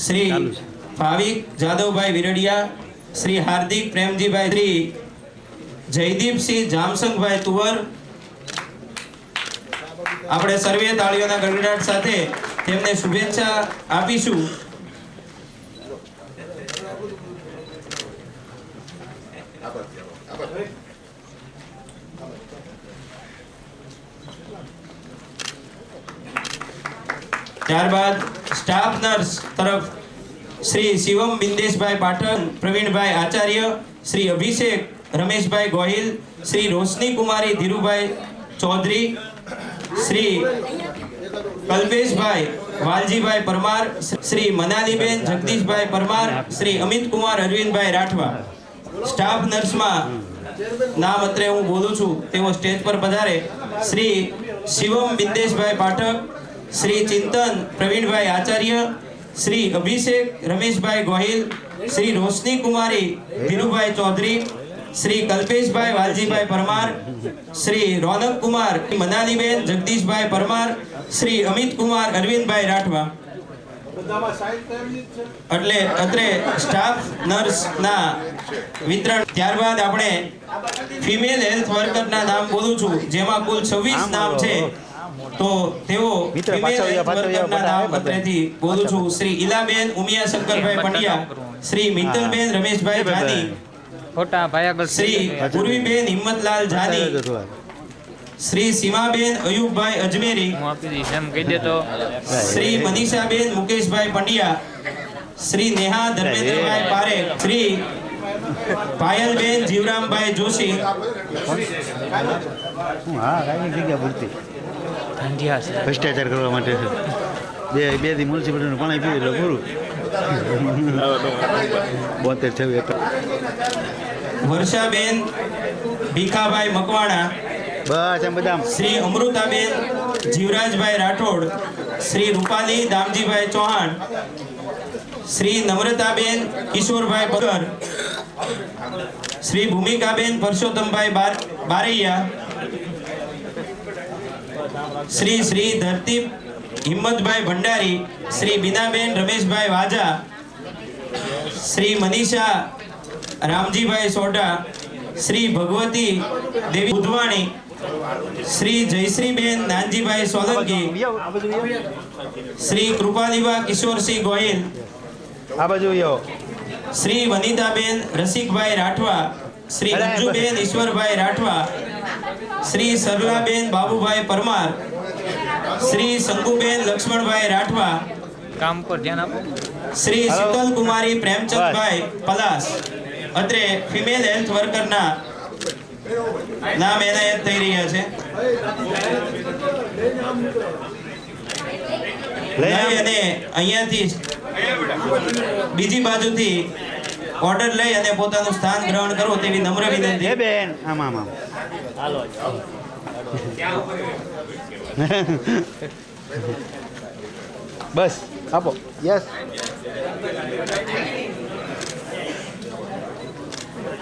શ્રી ભાવિક જાદવભાઈ વિરડિયા, શ્રી હાર્દિક પ્રેમજીભાઈ, શ્રી જયદીપસિંહ જામશંકભાઈ તુવર. આપણે સર્વે તાળીઓના ગડગડાટ સાથે તેમને શુભેચ્છા આપીશું. ત્યારબાદ સ્ટાફ નર્સ તરફ શ્રી શિવમ બિંદેશભાઈ પાઠક, પ્રવીણભાઈ આચાર્ય, શ્રી અભિષેક રમેશભાઈ ગોહિલ, શ્રી રોશની કુમારી ધીરુભાઈ ચૌધરી, શ્રી કલ્પેશભાઈ વાલજીભાઈ પરમાર, શ્રી મનાલીબેન જગદીશભાઈ પરમાર, શ્રી અમિત કુમાર અરવિંદભાઈ રાઠવા. સ્ટાફ નર્સમાં નામ અત્રે હું બોલું છું તેઓ સ્ટેજ પર પધારે. શ્રી શિવમ બિંદેશભાઈ પાઠક, શ્રી ચિંતન પ્રવીણભાઈ આચાર્ય, શ્રી અભિષેક રમેશભાઈ ગોહિલ, શ્રી રોશની કુમારી ધીરુભાઈ ચૌધરી, શ્રી કલ્પેશભાઈ વાલજીભાઈ પરમાર, શ્રી રોનક કુમાર મનાલીબેન જગદીશભાઈ પરમાર, શ્રી અમિત કુમાર અરવિંદભાઈ રાઠવા. એટલે અત્રે સ્ટાફ નર્સના વિતરણ. ત્યારબાદ આપણે ફિમેલ હેલ્થ વર્કરના નામ બોલું છું, જેમાં કુલ 26 નામ છે. તો તેઓ ફિમેલ હેલ્થ વર્કરના નામ અત્રેથી બોલું છું. શ્રી ઈલાબેન ઉમિયા શંકરભાઈ પંડ્યા, શ્રી મિત્તલબેન રમેશભાઈ જાની, શ્રી પૂર્વીબેન હિંમતલાલ જાની, શ્રી સીમાબેન અયુબભાઈ અજમેરી, શ્રી મનીષાબેન મુકેશભાઈ પંડ્યા, શ્રી નેહા ધર્મેન્દ્રભાઈ પારેખ, શ્રી પાયલબેન જીવરામભાઈ જોશી,
ભ્રષ્ટાચાર કરવા માટે બે દી મ્યુનિસિપાલિટીનું પાણી પીવું એટલે પૂરું. 72
વર્ષાબેન ભીખાભાઈ મકવાણા,
બસ એમ બધા
શ્રી અમૃતાબેન જીવરાજભાઈ રાઠોડ, શ્રી રૂપાલી દામજીભાઈ ચૌહાણ, શ્રી નમ્રતાબેન કિશોરભાઈ બગર, શ્રી ભૂમિકાબેન પરસોત્તમભાઈ બારૈયા, શ્રી ધરતી હિંમતભાઈ ભંડારી, શ્રી બીનાબેન રમેશભાઈ વાજા, શ્રી મનીષા રામજીભાઈ સોઢા, શ્રી ભગવતી દેવી ઉધવાણી, શ્રી જયશ્રીબેન નાનજીભાઈ સોલંકી, શ્રી કૃપાલીબા કિશોરસિંહ ગોહિલ,
આ બાજુ
શ્રી વનિતાબેન રસિકભાઈ રાઠવા, શ્રી અંજુબેન ઈશ્વરભાઈ રાઠવા, શ્રી સરલાબેન બાબુભાઈ પરમાર, શ્રી શંકુબેન લક્ષ્મણભાઈ રાઠવા,
કામ પર ધ્યાન આપો.
શ્રી શીતલ કુમારી પ્રેમચંદભાઈ પલાસ. અત્રે ફિમેલ હેલ્થ વર્કરના નામ એનાયત થઈ રહ્યા છે. લઈ અને અહીંયાથી બીજી બાજુથી ઓર્ડર લઈ અને પોતાનું સ્થાન ગ્રહણ કરો તેવી નમ્ર વિનંતી.
બેન આમ આમ આમ બસ આપો. યસ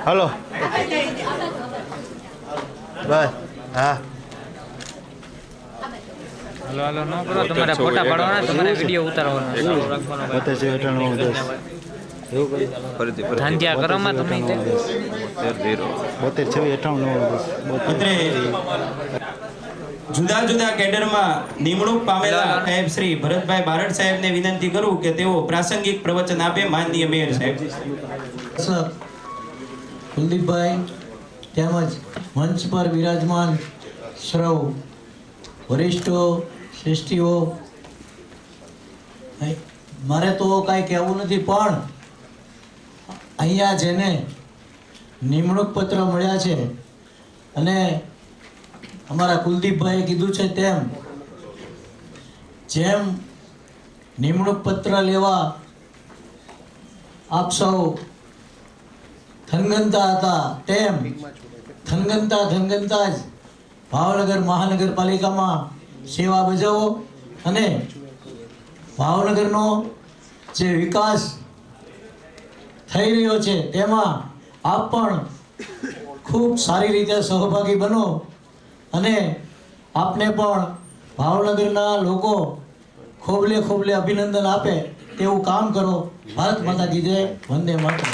હલો બસ હા
હાલો ન કરો, તમારે ફોટા પાડવાના, તમારે વિડીયો ઉતારવાનો, ચાલુ રાખવાનો.
72
ધાંધિયા કરવામાં તમે
72
અત્રે જુદા જુદા કેડરમાં નિમણૂક પામેલા સાહેબ શ્રી ભરતભાઈ બારડ સાહેબને વિનંતી કરું કે તેઓ પ્રાસંગિક પ્રવચન આપે. માનનીય મેયર સાહેબ.
કુલદીપભાઈ તેમજ મંચ પર વિરાજમાન સૌ વરિષ્ઠો શ્રેષ્ઠીઓ, મારે તો કાંઈ કહેવું નથી, પણ અહીંયા જેને નિમણૂક પત્ર મળ્યા છે અને અમારા કુલદીપભાઈએ કીધું છે તેમ જેમ નિમણૂક પત્ર લેવા આપ સૌ થનગનતા હતા તેમ થનગનતા જ ભાવનગર મહાનગરપાલિકામાં સેવા બજાવો અને ભાવનગરનો જે વિકાસ થઈ રહ્યો છે તેમાં આપ પણ ખૂબ સારી રીતે સહભાગી બનો અને આપને પણ ભાવનગરના લોકો ખોબલે ખોબલે અભિનંદન આપે તેવું કામ કરો. ભારત માતા કી જય. વંદે માતરમ.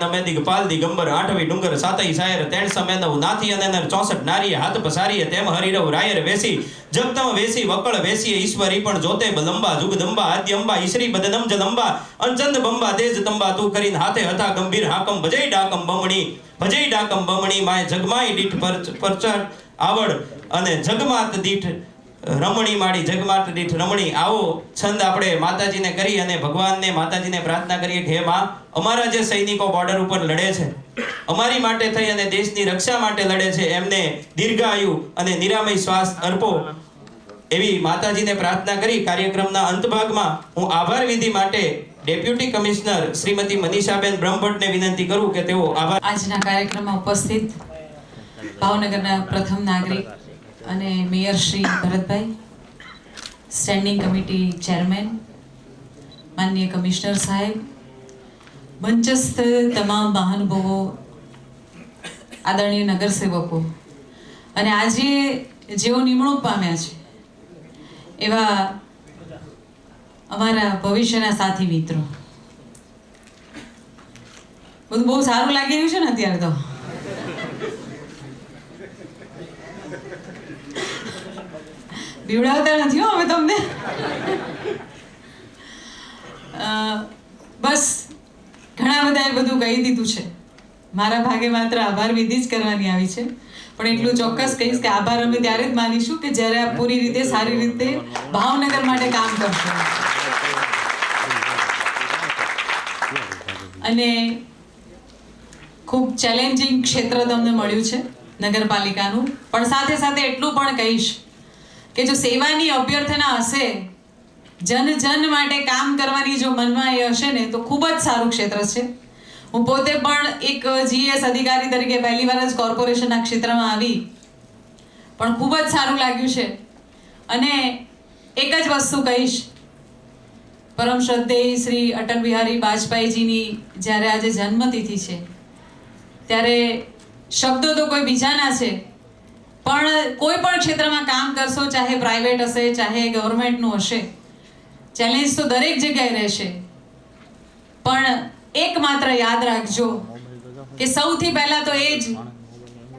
નમે દિગપાલ દિગંબર આઠવી ડુંગર સાતઈ સાયર 399 નાથી અને નર 64 નારીએ હાથ પસારીએ તેમ હરિરવ રાયર વેસી જગતમ વેસી વકળ વેસી ઈશ્વરી પણ જોતે બલંબા જુગદંબા આદ્ય અંબા ઈશ્રી બદનમ જલંબા અંચંદ બંબા તેજ તંબા તું કરીને હાથે હતા ગંભીર હાકમ ભજઈ ડાકમ બમણી માય જગમાય દીઠ પરચર આવડ અને જગમાત દીઠ રમણી માડી જગમાત દીઠ રમણી. આવો છંદ આપણે માતાજીને કરી અને ભગવાનને માતાજીને પ્રાર્થના કરીએ કે હે માં, અમારા જે સૈનિકો બોર્ડર ઉપર લડે છે, અમારી માટે થઈ અને દેશની રક્ષા માટે લડે છે, એમને દીર્ઘાયુ અને નિરામય શ્વાસ અર્પો એવી માતાજીને પ્રાર્થના કરી કાર્યક્રમના અંત ભાગમાં હું આભાર વિધિ માટે ડેપ્યુટી કમિશનર શ્રીમતી મનીષાબેન બ્રહ્મભટ્ટને વિનંતી કરું કે તેઓ આભાર.
આજના કાર્યક્રમમાં ઉપસ્થિત ભાવનગરના પ્રથમ નાગરિક અને mayor Shri Bharatbhai, standing committee chairman, માનનીય કમિશનર સાહેબ, મંચસ્થ તમામ મહાનુભાવો, આદરણીય નગરસેવકો અને આજે જેઓ નિમણૂક પામ્યા છે એવા અમારા ભવિષ્યના સાથી મિત્રો. બધું બહુ સારું લાગી રહ્યું છે ને અત્યારે તો. બીવડાવતા નથી હો અમે તમને. બસ ઘણા બધાએ બધું કહી દીધું છે. મારા ભાગે માત્ર આભાર વિધિ જ કરવાની આવી છે. પણ એટલું ચોક્કસ કહીશ કે આભાર અમે ત્યારે જ માનીશું કે જ્યારે આપ પૂરી રીતે સારી રીતે ભાવનગર માટે કામ કરશો. અને ખૂબ ચેલેન્જિંગ ક્ષેત્ર તમને મળ્યું છે નગરપાલિકાનું. પણ સાથે સાથે એટલું પણ કહીશ કે જો સેવાની અભ્યર્થના હશે, જન માટે કામ કરવાની જો મનમાં એ હશે ને, તો ખૂબ જ સારું ક્ષેત્ર છે. હું પોતે પણ એક જીએસ અધિકારી તરીકે પહેલી વાર જ કોર્પોરેશનના ક્ષેત્રમાં આવી, પણ ખૂબ જ સારું લાગ્યું છે. અને એક જ વસ્તુ કહીશ, પરમ શ્રદ્ધેય શ્રી અટલ બિહારી વાજપેયીજીની જ્યારે આજે જન્મતિથિ છે, ત્યારે શબ્દો તો કોઈ બીજાના છે, પણ કોઈ પણ ક્ષેત્રમાં કામ કરશો, ચાહે પ્રાઇવેટ હશે ચાહે ગવર્મેન્ટનું હશે, ચેલેન્જ તો દરેક જગ્યાએ રહેશે. પણ એક માત્ર યાદ રાખજો કે સૌથી પહેલા તો એ જ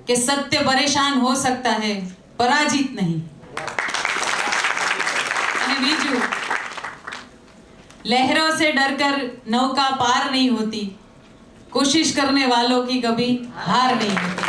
કે સત્ય પરેશાન હો सकता है, पराजित नहीं. અને બીજું, लहरों से डरकर नौका पार नहीं होती, कोशिश करने वालों की कभी हार नहीं होती.